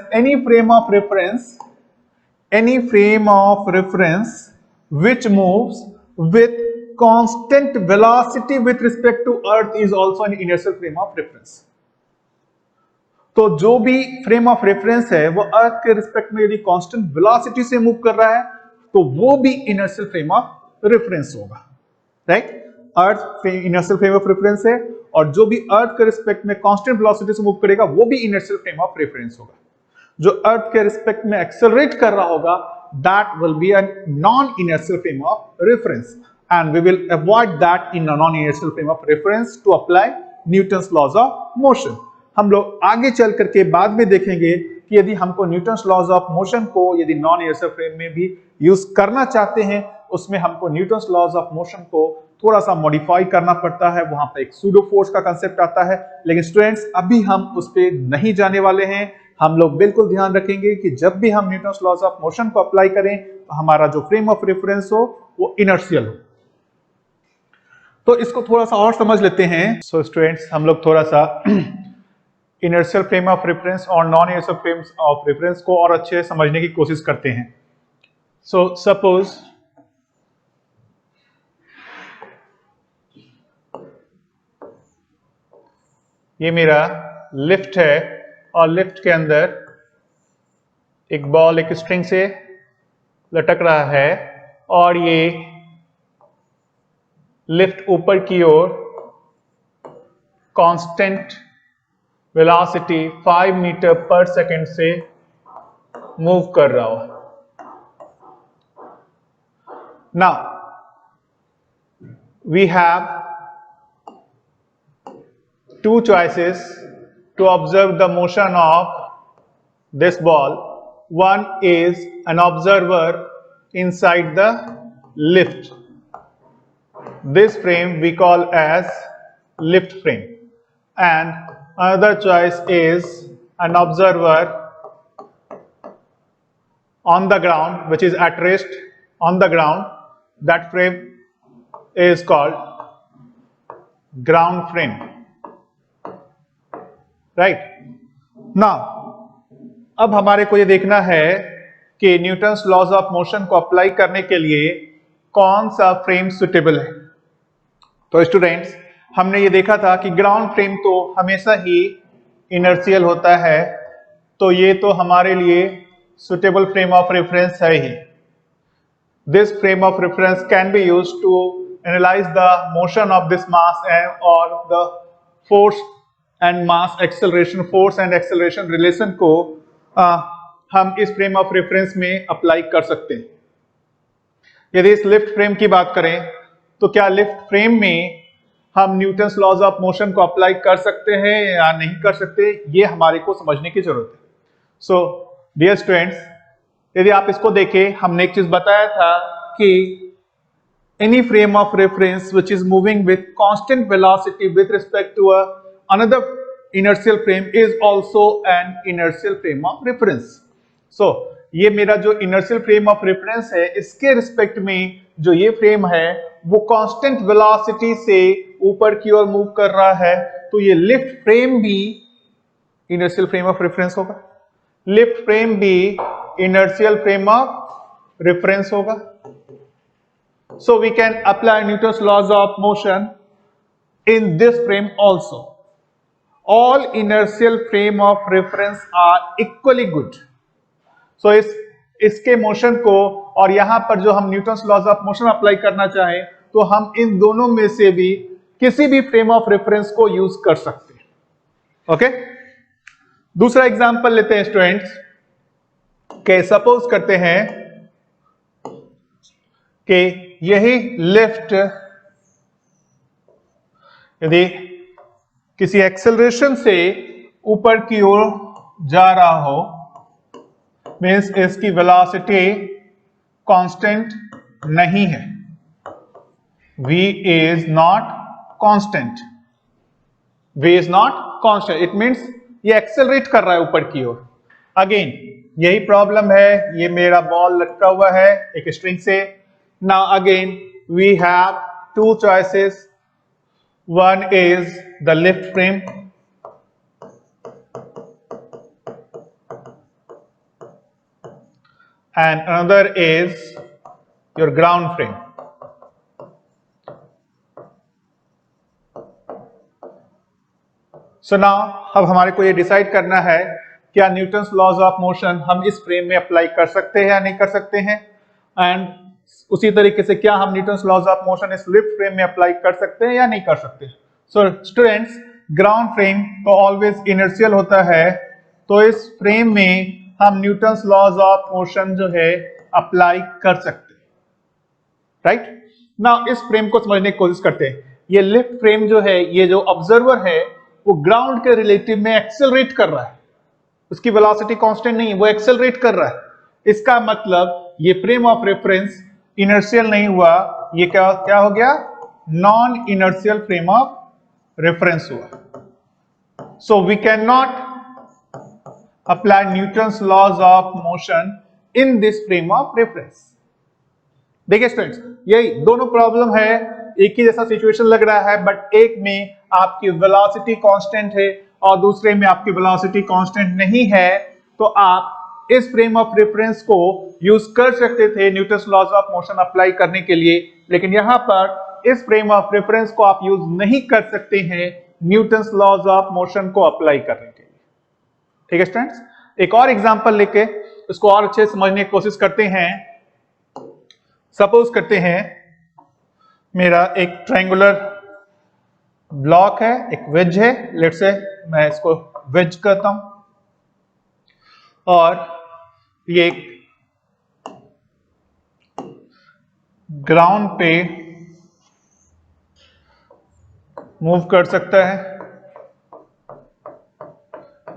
Speaker 2: which moves with constant velocity with respect to earth is also an inertial frame of reference। तो जो भी frame of reference है वो अर्थ के रिस्पेक्ट में यदि कांस्टेंट वेलोसिटी से मूव कर रहा है तो वो भी इनर्शियल फ्रेम ऑफ रेफरेंस होगा, right? Earth inertial frame of reference है, और जो भी अर्थ के रिस्पेक्ट में कांस्टेंट वेलोसिटी से मूव करेगा वो भी इनर्शियल फ्रेम ऑफ रेफरेंस होगा। जो अर्थ के रिस्पेक्ट में एक्सेलरेट कर रहा होगा that will be a non inertial frame of reference, and we will avoid that in a non inertial frame of reference to apply Newton's laws of motion. हम लोग आगे चल करके बाद में देखेंगे कि यदि हमको न्यूटन्स लॉज ऑफ मोशन को यदि नॉन इनर्शियल फ्रेम में भी यूज करना चाहते हैं, उसमें हमको न्यूटन्स लॉज ऑफ मोशन को थोड़ा सा मॉडिफाई करना पड़ता है, वहां पे एक सूडो फोर्स का कंसेप्ट आता है। लेकिन स्टूडेंट्स अभी हम उस पे नहीं जाने वाले हैं। हम लोग बिल्कुल ध्यान रखेंगे कि जब भी हम न्यूटन्स लॉज ऑफ मोशन को अप्लाई करें तो हमारा जो फ्रेम ऑफ रेफरेंस हो वो इनर्शियल हो। तो इसको थोड़ा सा और समझ लेते हैं। सो स्टूडेंट्स हम लोग थोड़ा सा इनर्शियल फ्रेम ऑफ रेफरेंस और non inertial frame of reference को और अच्छे से समझने की कोशिश करते हैं। सो सपोज ये मेरा लिफ्ट है और लिफ्ट के अंदर एक बॉल एक स्ट्रिंग से लटक रहा है और ये लिफ्ट ऊपर की ओर कांस्टेंट वेलोसिटी 5 मीटर पर सेकंड से मूव कर रहा हो। Now we have two choices to observe the motion of this ball. One is an observer inside the lift. This frame we call as lift frame, and another choice is an observer on the ground, which is at rest on the ground. That frame is called ground frame, right? Now अब हमारे को ये देखना है कि Newton's laws of motion को apply करने के लिए कौन सा फ्रेम सुटेबल है। तो स्टूडेंट्स हमने ये देखा था कि ग्राउंड फ्रेम तो हमेशा ही इनर्शियल होता है, तो ये तो हमारे लिए सुटेबल फ्रेम ऑफ रेफरेंस है ही। This frame of reference can be used to analyse the motion of this mass और the force and mass acceleration, force and acceleration relation को हम इस फ्रेम ऑफ रेफरेंस में अप्लाई कर सकते हैं। यदि इस लिफ्ट फ्रेम की बात करें तो क्या लिफ्ट फ्रेम में हम न्यूटन्स लॉज ऑफ मोशन को अप्लाई कर सकते हैं या नहीं कर सकते, ये हमारे को समझने की जरूरत है। सो डियर स्टूडेंट्स, यदि आप इसको देखें, हमने एक चीज बताया था कि any frame of reference which is moving with constant velocity with respect to another inertial frame is also an inertial frame of reference. So ये मेरा जो inertial frame of reference है, इसके रिस्पेक्ट में जो ये फ्रेम है वो कांस्टेंट वेलोसिटी से ऊपर की ओर मूव कर रहा है, तो ये लिफ्ट फ्रेम भी inertial frame of reference होगा, लिफ्ट फ्रेम भी inertial frame of reference होगा। So we can apply Newton's laws of motion in this frame also. All inertial frame of reference are equally good. So इसके motion को और यहां पर जो हम Newton's laws of motion apply करना चाहें तो हम इन दोनों में से भी किसी भी फ्रेम ऑफ रेफरेंस को यूज कर सकते हैं। ओके, दूसरा एग्जांपल लेते हैं स्टूडेंट्स के सपोज करते हैं कि यही लिफ्ट यदि किसी एक्सेलरेशन से ऊपर की ओर जा रहा हो, मीन्स इसकी वेलोसिटी कांस्टेंट नहीं है, v is not constant, v is not constant, it means ये एक्सेलरेट कर रहा है ऊपर की ओर। अगेन यही प्रॉब्लम है, ये मेरा बॉल लटका हुआ है एक स्ट्रिंग से। Now again we have two choices, one is the lift frame and another is your ground frame. So now अब हमारे को ये डिसाइड करना है क्या न्यूटन्स लॉज ऑफ मोशन हम इस फ्रेम में अप्लाई कर सकते हैं या नहीं कर सकते हैं, एंड उसी तरीके से क्या हम न्यूटन्स लॉज ऑफ मोशन इस लिफ्ट फ्रेम में अप्लाई कर सकते हैं या नहीं कर सकते। सो स्टूडेंट्स, ग्राउंड फ्रेम तो ऑलवेज इनर्शियल होता है, तो इस फ्रेम में हम न्यूटन्स लॉज ऑफ मोशन जो है अप्लाई कर सकते हैं, राइट। नाउ इस फ्रेम को समझने की कोशिश करते हैं। ये लिफ्ट फ्रेम जो है, ये जो ऑब्जर्वर है वो ग्राउंड के रिलेटिव में एक्सेलरेट कर रहा है, उसकी वेलोसिटी कांस्टेंट नहीं है, वो एक्सेलरेट कर रहा है। इसका मतलब ये फ्रेम ऑफ रेफरेंस इनर्शियल नहीं हुआ, ये क्या हो गया, non inertial frame of reference हुआ। So we can not apply Newton's laws of motion in this frame of reference। देखिए स्टूडेंट्स, यही दोनों प्रॉब्लम है, एक ही जैसा सिचुएशन लग रहा है, बट एक में आपकी वेलोसिटी कांस्टेंट है और दूसरे में आपकी वेलोसिटी कांस्टेंट नहीं है, तो आप इस फ्रेम ऑफ रेफरेंस को यूज कर सकते थे Newton's laws of motion apply करने के लिए, लेकिन यहां पर इस फ्रेम ऑफ रेफरेंस को आप यूज नहीं कर सकते हैं न्यूटन्स लॉज ऑफ मोशन को अप्लाई करने के लिए। ठीक है स्टूडेंट्स, एक और एग्जांपल लेके इसको और अच्छे से समझने की कोशिश करते हैं। सपोज करते हैं मेरा एक ट्रायंगुलर ब्लॉक है, एक वेज है, लेट्स से मैं इसको वेज कहता हूं, और ये ग्राउंड पे मूव कर सकता है।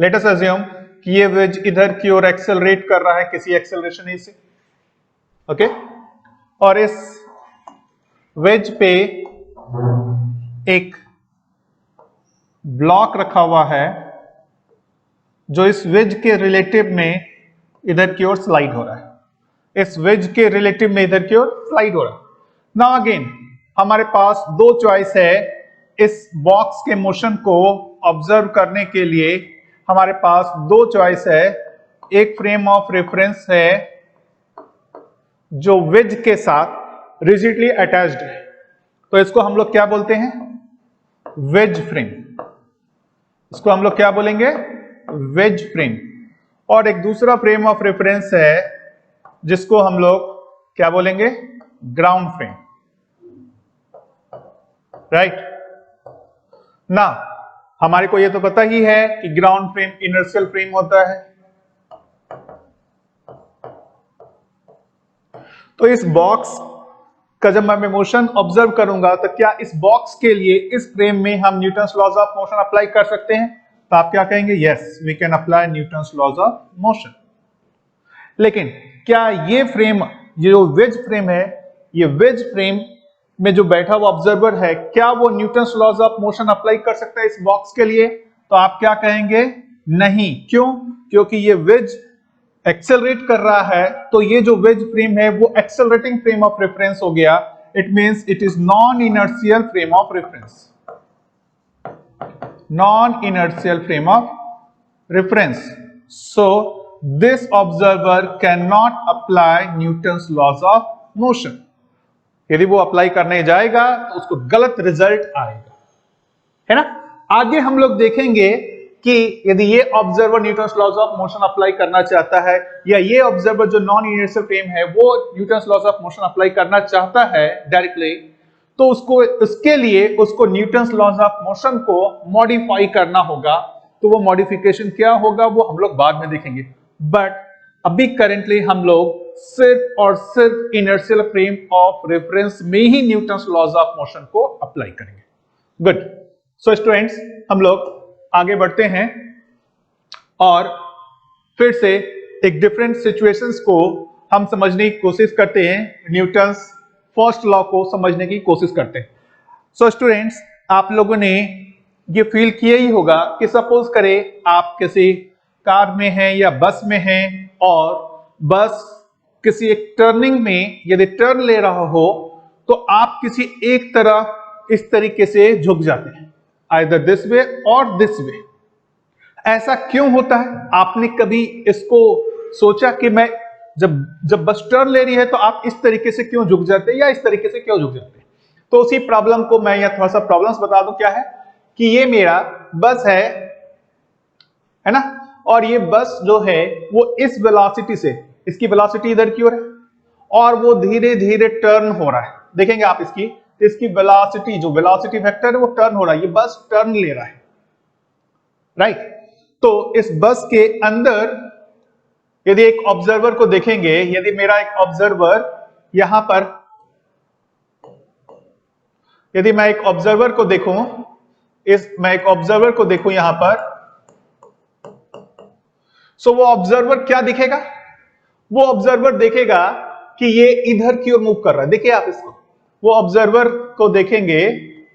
Speaker 2: लेट अस अज्यूम कि ये वेज इधर की ओर एक्सेलरेट कर रहा है किसी एक्सेलरेशन से, ओके, और इस वेज पे एक ब्लॉक रखा हुआ है जो इस वेज के रिलेटिव में इधर की ओर स्लाइड हो रहा है, इस वेज के रिलेटिव में इधर की ओर स्लाइड हो रहा है। नाउ अगेन हमारे पास दो चॉइस है, इस बॉक्स के मोशन को ऑब्जर्व करने के लिए हमारे पास दो चॉइस है। एक फ्रेम ऑफ रेफरेंस है जो वेज के साथ रिजिडली अटैच्ड है, तो इसको हम लोग क्या बोलते हैं, वेज फ्रेम। इसको हम लोग क्या बोलेंगे, वेज फ्रेम। और एक दूसरा फ्रेम ऑफ रेफरेंस है जिसको हम लोग क्या बोलेंगे, ग्राउंड फ्रेम, राइट ना। हमारे को ये तो पता ही है कि ग्राउंड फ्रेम इनर्शियल फ्रेम होता है, तो इस बॉक्स का जब मैं मोशन ऑब्जर्व करूंगा तो क्या इस बॉक्स के लिए इस फ्रेम में हम Newton's laws of motion apply कर सकते हैं, तो आप क्या कहेंगे, yes we can apply Newton's laws of motion. लेकिन क्या ये फ्रेम, ये जो वेज फ्रेम है, ये वेज फ्रेम में जो बैठा हुआ ऑब्जर्वर है, क्या वो Newton's laws of motion apply कर सकता है इस बॉक्स के लिए, तो आप क्या कहेंगे, नहीं। क्यों, क्योंकि ये वेज एक्सेलरेट कर रहा है, तो ये जो वेज फ्रेम है वो एक्सेलरेटिंग फ्रेम ऑफ रेफरेंस हो गया, it means it is non inertial frame of reference, non inertial frame of reference. So this observer can not apply Newton's laws of motion. यदि वो अप्लाई करने जाएगा तो उसको गलत रिजल्ट आएगा, है ना। आगे हम लोग देखेंगे कि यदि ये observer Newton's laws of motion apply करना चाहता है, या ये ऑब्जर्वर जो नॉन इनर्शियल फ्रेम है वो Newton's laws of motion apply करना चाहता है डायरेक्टली, तो उसको उसके लिए उसको न्यूटन्स लॉज ऑफ मोशन को मॉडिफाई करना होगा। तो वो मॉडिफिकेशन क्या होगा वो हम लोग बाद में देखेंगे, बट अभी करेंटली हम लोग सिर्फ और सिर्फ इनर्शियल फ्रेम ऑफ रेफरेंस में ही न्यूटन्स लॉज ऑफ मोशन को अप्लाई करेंगे। गुड। सो स्टूडेंट्स, हम लोग आगे बढ़ते हैं और फिर से एक डिफरेंट सिचुएशंस को हम समझने की कोशिश करते हैं, न्यूटन्स फर्स्ट लॉ को समझने की कोशिश करते हैं। सो स्टूडेंट्स, आप लोगों ने ये फील किया ही होगा कि सपोज करें आप किसी कार में हैं या बस में हैं और बस किसी एक टर्निंग में यदि टर्न ले रहा हो तो आप किसी एक तरफ इस तरीके से झुक जाते हैं, आइदर दिस वे और दिस वे। ऐसा क्यों होता है? आपने कभी इसको सोचा कि मैं जब बस टर्न ले रही है तो आप इस तरीके से क्यों झुक जाते हैं या इस तरीके से क्यों झुक जाते हैं? तो उसी प्रॉब्लम को मैं यहाँ थोड़ा सा प्रॉब्लम्स बता दूं। क्या है कि ये मेरा बस है ना, और ये बस जो है वो इस वेलोसिटी से, इसकी वेलोसिटी इधर की ओर है और वो धीरे धीरे टर्न हो रहा है। देखेंगे आप इसकी वेलोसिटी, जो वेलोसिटी वेक्टर है वो टर्न हो रहा है, ये बस टर्न ले रहा है, राइट। तो इस बस के अंदर यदि एक ऑब्जर्वर को देखेंगे, यदि मेरा एक ऑब्जर्वर यहां पर, यदि मैं एक ऑब्जर्वर को देखूं, मैं एक ऑब्जर्वर को देखूं यहां पर, सो वो ऑब्जर्वर क्या दिखेगा? वो ऑब्जर्वर देखेगा कि ये इधर की ओर मूव कर रहा है। देखिए आप इसको, वो ऑब्जर्वर को देखेंगे,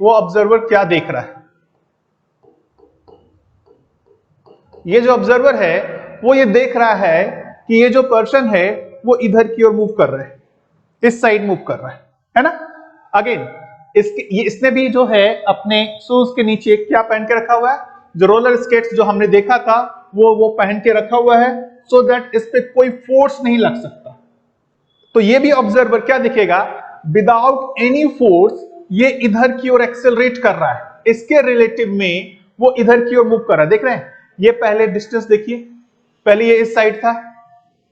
Speaker 2: वो ऑब्जर्वर क्या देख रहा है? ये जो ऑब्जर्वर है वो ये देख रहा है कि ये जो पर्सन है वो इधर की ओर मूव कर रहा है, इस साइड मूव कर रहा है ना। अगेन इसने भी जो है अपने शूज के नीचे क्या पहन के रखा हुआ है? जो रोलर स्केट्स जो हमने देखा था वो पहन के रखा हुआ है, सो दैट इस पे कोई फोर्स नहीं लग सकता। तो ये भी ऑब्जर्वर क्या दिखेगा? विदाउट एनी फोर्स ये इधर की ओर एक्सेलरेट कर रहा है, इसके रिलेटिव में वो इधर की ओर मूव कर रहा है। देख रहे हैं, ये पहले डिस्टेंस देखिए, पहले ये इस साइड था,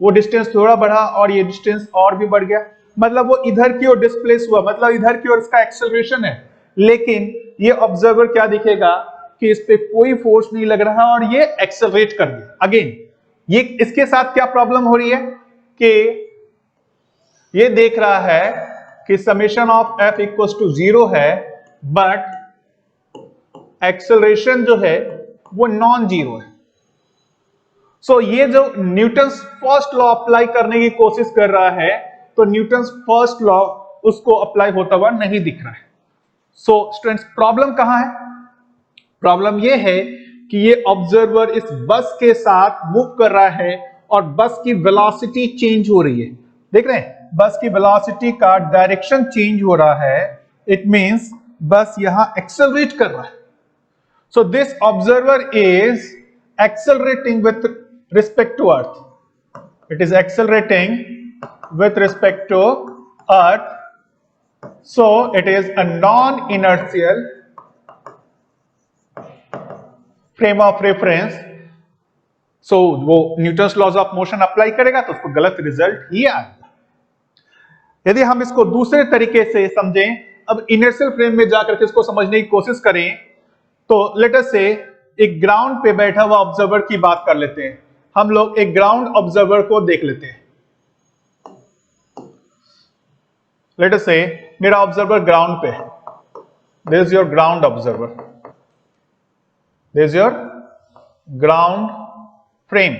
Speaker 2: वो डिस्टेंस थोड़ा बढ़ा और ये डिस्टेंस और भी बढ़ गया, मतलब वो इधर की ओर डिस्प्लेस हुआ, मतलब इधर की ओर इसका एक्सेलरेशन है। लेकिन ये ऑब्जर्वर क्या दिखेगा कि इस पे कोई फोर्स नहीं लग रहा और ये एक्सेलरेट कर दिया। अगेन ये इसके साथ क्या प्रॉब्लम हो रही है कि ये देख रहा है कि summation of f equals to 0 है, बट एक्सेलरेशन जो है वो नॉन जीरो है। सो ये जो न्यूटन्स फर्स्ट लॉ अप्लाई करने की कोशिश कर रहा है, तो न्यूटन्स फर्स्ट लॉ उसको अप्लाई होता हुआ नहीं दिख रहा है। सो स्टूडेंट्स, प्रॉब्लम कहां है? प्रॉब्लम ये है कि ये ऑब्जर्वर इस बस के साथ मूव कर रहा है और बस की वेलोसिटी चेंज हो रही है। देख रहे हैं, बस की वेलोसिटी का डायरेक्शन चेंज हो रहा है। इट मींस बस यहां एक्सेलरेट कर रहा है। So this observer is accelerating with respect to Earth. It is accelerating with respect to Earth. So it is a non-inertial frame of reference. So वो Newton's laws of motion apply करेगा तो उसको गलत result ही आएगा। यदि हम इसको दूसरे तरीके से समझें, अब इनर्शियल फ्रेम में जाकर के इसको समझने की कोशिश करें, तो लेट अस से एक ग्राउंड पे बैठा हुआ ऑब्जर्वर की बात कर लेते हैं। हम लोग एक ग्राउंड ऑब्जर्वर को देख लेते हैं। लेट अस से मेरा ऑब्जर्वर ग्राउंड पे है। There is your ground observer, there is your ground frame.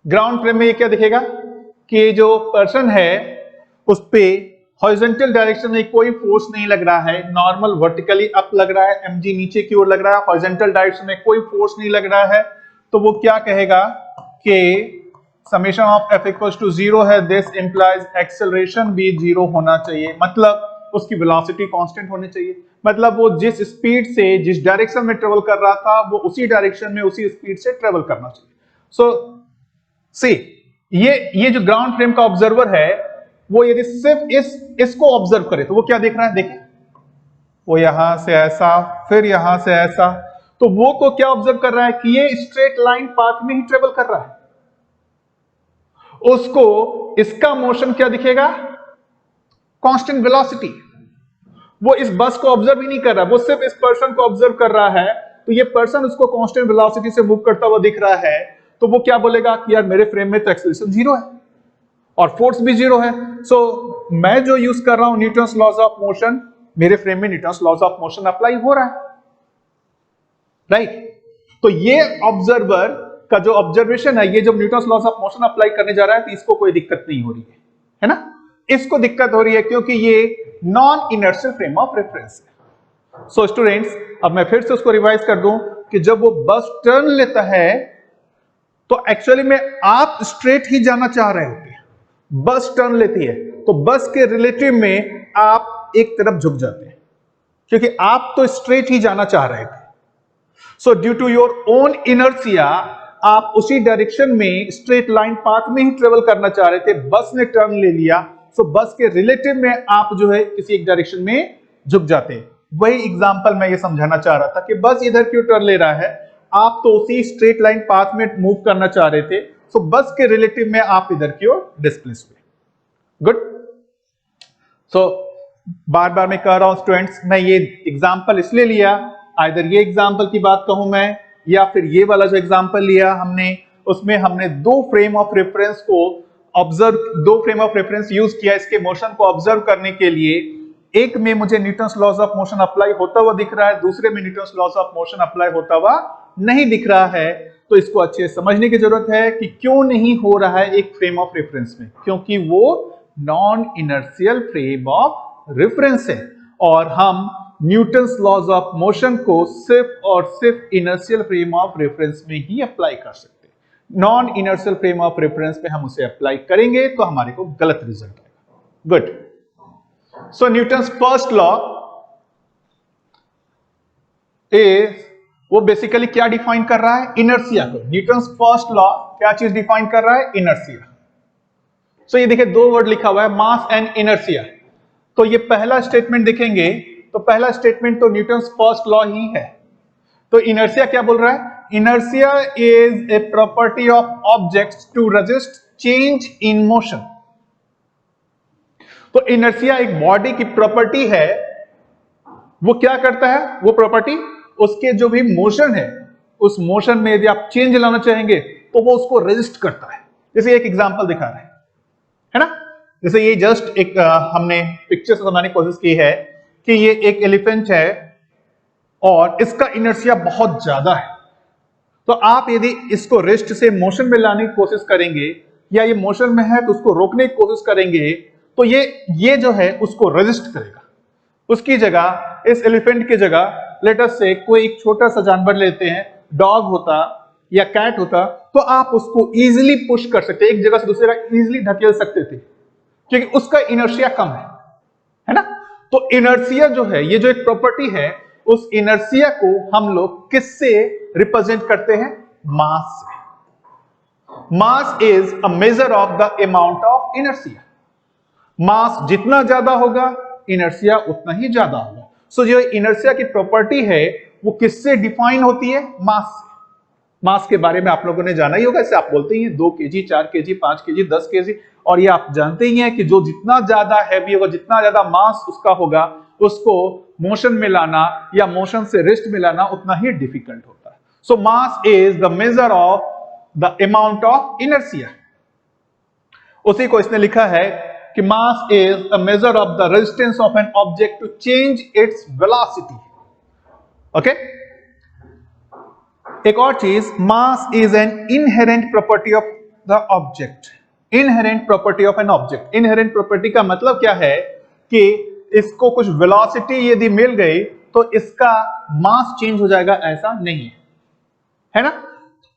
Speaker 2: Ground frame में ये क्या दिखेगा कि जो पर्सन है उस पे हॉरिजॉन्टल डायरेक्शन में कोई फोर्स नहीं लग रहा है, नॉर्मल वर्टिकली अप लग रहा है, mg नीचे की ओर लग रहा है, हॉरिजॉन्टल डायरेक्शन में कोई फोर्स नहीं लग रहा है। तो वो क्या कहेगा कि summation of f equals to 0 है, दिस इंप्लाइज एक्सेलरेशन भी 0 होना चाहिए, मतलब उसकी वेलोसिटी कांस्टेंट होनी चाहिए, मतलब वो जिस स्पीड से, जिस डायरेक्शन में ट्रेवल कर रहा था वो उसी डायरेक्शन में उसी स्पीड से ट्रेवल करना चाहिए। सो सी ये जो ग्राउंड फ्रेम का ऑब्जर्वर है वो यदि सिर्फ इसको ऑब्जर्व करे तो वो क्या देख रहा है? देखिए, वो यहां से ऐसा, फिर यहां से ऐसा, तो वो तो क्या ऑब्जर्व कर रहा है कि ये स्ट्रेट लाइन पाथ में ही ट्रेवल कर रहा है। उसको इसका मोशन क्या दिखेगा? Constant velocity. वो इस बस को ऑब्जर्व ही नहीं कर रहा, वो सिर्फ इस पर्सन को ऑब्जर्व कर रहा है, तो ये पर्सन उसको कांस्टेंट वेलोसिटी से मूव करता हुआ दिख रहा है। तो वो क्या बोलेगा कि यार मेरे फ्रेम में तो एक्सेलरेशन 0 है और फोर्स भी 0 है। सो मैं जो यूज कर रहा हूं न्यूटन्स लॉज ऑफ मोशन, मेरे फ्रेम में Newton's laws of motion apply हो रहा है, राइट। तो ये ऑब्जर्वर का जो ऑब्जर्वेशन है, ये जब Newton's laws of motion apply करने जा रहा है तो इसको कोई दिक्कत नहीं हो रही है ना। इसको दिक्कत हो रही है क्योंकि ये non inertial frame of reference है। सो स्टूडेंट्स, अब मैं फिर से उसको रिवाइज कर दूं कि जब वो बस टर्न लेता है तो एक्चुअली में आप स्ट्रेट ही जाना चाह रहे होते हैं, बस टर्न लेती है तो बस के रिलेटिव में आप एक तरफ झुक जाते हैं क्योंकि आप तो स्ट्रेट ही जाना चाह रहे थे। So due to your own inertia आप उसी डायरेक्शन में स्ट्रेट लाइन पाथ में ही ट्रेवल करना चाह रहे थे, बस ने टर्न ले लिया, सो बस के रिलेटिव में आप जो है किसी एक डायरेक्शन में झुक जाते हैं। वही एग्जांपल मैं ये समझाना चाह रहा था कि बस इधर क्यों टर्न ले रहा है, आप तो उसी स्ट्रेट लाइन पाथ में मूव करना चाह रहे थे, सो बस के रिलेटिव में आप इधर की ओर डिस्प्लेस हुए। गुड। सो बार बार मैं कह रहा हूं स्टूडेंट्स, मैं ये एग्जांपल इसलिए लिया, आइदर ये एग्जांपल की बात कहूं मैं या फिर ये वाला जो एग्जांपल लिया हमने, उसमें हमने दो फ्रेम ऑफ रेफरेंस को ऑब्जर्व, दो फ्रेम ऑफ रेफरेंस यूज किया इसके मोशन को ऑब्जर्व करने के लिए। एक में मुझे Newton's laws of motion apply होता हुआ दिख रहा है, दूसरे में Newton's laws of motion apply होता हुआ नहीं दिख रहा है। तो इसको अच्छे से समझने की जरूरत है कि क्यों नहीं हो रहा है एक फ्रेम ऑफ रेफरेंस में, क्योंकि वो non inertial frame of reference है और हम न्यूटन्स लॉज ऑफ मोशन को सिर्फ और सिर्फ इनर्शियल फ्रेम ऑफ रेफरेंस में ही अप्लाई कर सकते हैं। Non inertial frame of reference में हम उसे अप्लाई करेंगे तो हमारे को गलत रिजल्ट आएगा। Good. So Newton's first law is, वो बेसिकली क्या डिफाइन कर रहा है, इनर्शिया को। न्यूटन्स फर्स्ट लॉ क्या चीज डिफाइन कर रहा है, इनर्शिया। सो ये देखिए दो वर्ड लिखा हुआ है, मास एंड इनर्शिया। तो ये पहला स्टेटमेंट देखेंगे तो पहला स्टेटमेंट तो न्यूटन्स फर्स्ट लॉ ही है। तो इनर्शिया क्या बोल रहा है, inertia is a property of objects to resist change in motion. तो इनर्शिया एक बॉडी की प्रॉपर्टी है, वो क्या करता है, वो प्रॉपर्टी उसके जो भी मोशन है उस मोशन में यदि आप चेंज लाना चाहेंगे तो वो उसको रेजिस्ट करता है। जैसे एक एग्जांपल दिखा रहे है ना, जैसे ये जस्ट एक हमने पिक्चर से समझाने की कोशिश की है कि ये एक एलिफेंट है और इसका इनर्शिया बहुत ज्यादा है। तो आप यदि इसको रेस्ट से मोशन में लाने की कोशिश करेंगे या ये मोशन में है तो उसको रोकने की कोशिश करेंगे तो ये जो है उसको रेजिस्ट करेगा। उसकी जगह, इस एलिफेंट की जगह लेट अस से कोई एक छोटा सा जानवर लेते हैं, डॉग होता या कैट होता, तो आप उसको इजीली पुश कर सकते, एक जगह से दूसरी जगह इजीली ढकेल सकते थे क्योंकि उसका इनर्शिया कम है ना। तो इनर्शिया जो है, ये जो एक प्रॉपर्टी है, उस इनर्शिया को हम लोग किससे रिप्रेजेंट करते हैं, मास से। Mass is a measure of the amount of inertia. Mass जितना ज्यादा होगा इनर्शिया उतना ही ज्यादा होगा। सो जो इनर्शिया की प्रॉपर्टी है वो किससे डिफाइन होती है, मास से। मास के बारे में आप लोगों ने जाना ही होगा, इसे आप बोलते ही हैं 2 केजी, 4 केजी, 5 केजी, 10 केजी, और ये आप जानते ही हैं कि जो जितना ज्यादा हैवी होगा, जितना ज्यादा मास उसका होगा, उसको मोशन में लाना या मोशन से रेस्ट में लाना उतना ही डिफिकल्ट होता है। So mass is the measure of the amount of inertia. उसी को इसने लिखा है कि mass is a measure of the resistance of an object to change its velocity. Okay, एक और चीज, mass is an inherent property of the object. Inherent property of an object, inherent property का मतलब क्या है कि इसको कुछ वेलोसिटी यदि मिल गई तो इसका मास चेंज हो जाएगा, ऐसा नहीं है ना।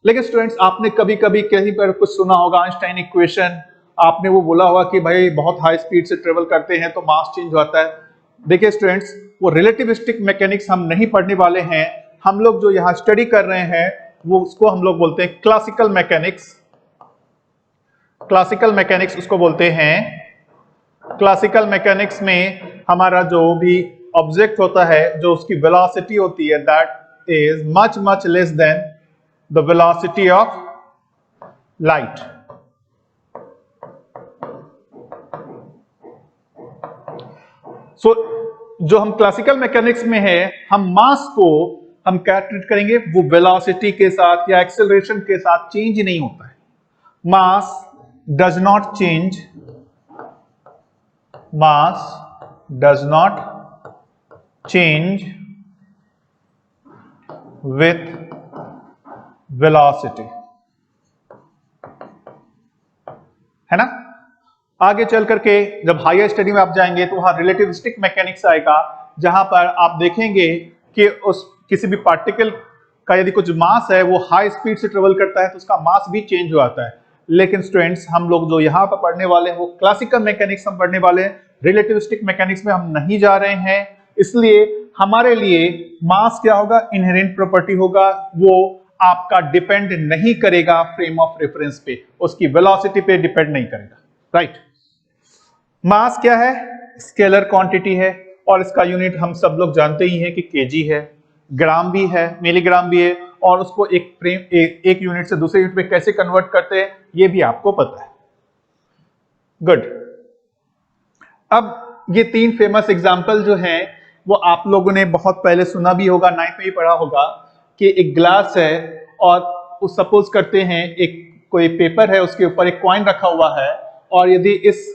Speaker 2: लेकिन स्टूडेंट्स, आपने कभी कभी कहीं पर कुछ सुना होगा आइंस्टाइन इक्वेशन, आपने वो बोला होगा कि भाई बहुत हाई स्पीड से ट्रेवल करते हैं तो मास चेंज होता है। देखिए स्टूडेंट्स, वो रिलेटिविस्टिक मैकेनिक्स हम नहीं पढ़ने वाले हैं। हम लोग जो यहाँ स्टडी कर रहे हैं वो उसको हम लोग बोलते हैं क्लासिकल मैकेनिक्स। क्लासिकल मैकेनिक्स उसको बोलते हैं। क्लासिकल मैकेनिक्स में हमारा जो भी ऑब्जेक्ट होता है, जो उसकी वेलोसिटी होती है, that is much much less than the velocity of light. So जो हम क्लासिकल मैकेनिक्स में है, हम मास को हम क्या ट्रीट करेंगे, वो वेलोसिटी के साथ या एक्सेलरेशन के साथ चेंज नहीं होता है। Mass does not change, mass does not change with velocity, है ना। आगे चल करके जब हायर स्टडी में आप जाएंगे तो वहां रिलेटिविस्टिक मैकेनिक्स आएगा, जहां पर आप देखेंगे कि उस किसी भी पार्टिकल का यदि कुछ मास है वो हाई स्पीड से ट्रेवल करता है तो उसका मास भी चेंज हो जाता है। लेकिन स्टूडेंट्स हम लोग जो यहाँ पर पढ़ने वाले हैं वो क्लासिकल मैकेनिक्स हम पढ़ने वाले हैं, रिलेटिविस्टिक मैकेनिक्स में हम नहीं जा रहे हैं। इसलिए हमारे लिए मास क्या होगा, इनहेरेंट प्रॉपर्टी होगा, वो आपका डिपेंड नहीं करेगा फ्रेम ऑफ रेफरेंस पे, उसकी वेलोसिटी पे डिपेंड नहीं करेगा, राइट। मास क्या है, स्केलर क्वांटिटी है और इसका यूनिट हम सब लोग जानते ही हैं कि केजी है, ग्राम भी है, मिलीग्राम भी है, और उसको एक यूनिट से दूसरे यूनिट में कैसे कन्वर्ट करते हैं ये भी आपको पता है। गुड। अब ये तीन फेमस एग्जांपल जो हैं वो आप लोगों ने बहुत पहले सुना भी होगा, 9th में ही पढ़ा होगा कि एक ग्लास है और सपोज करते हैं एक कोई पेपर है, उसके ऊपर एक कॉइन रखा हुआ है, और यदि इस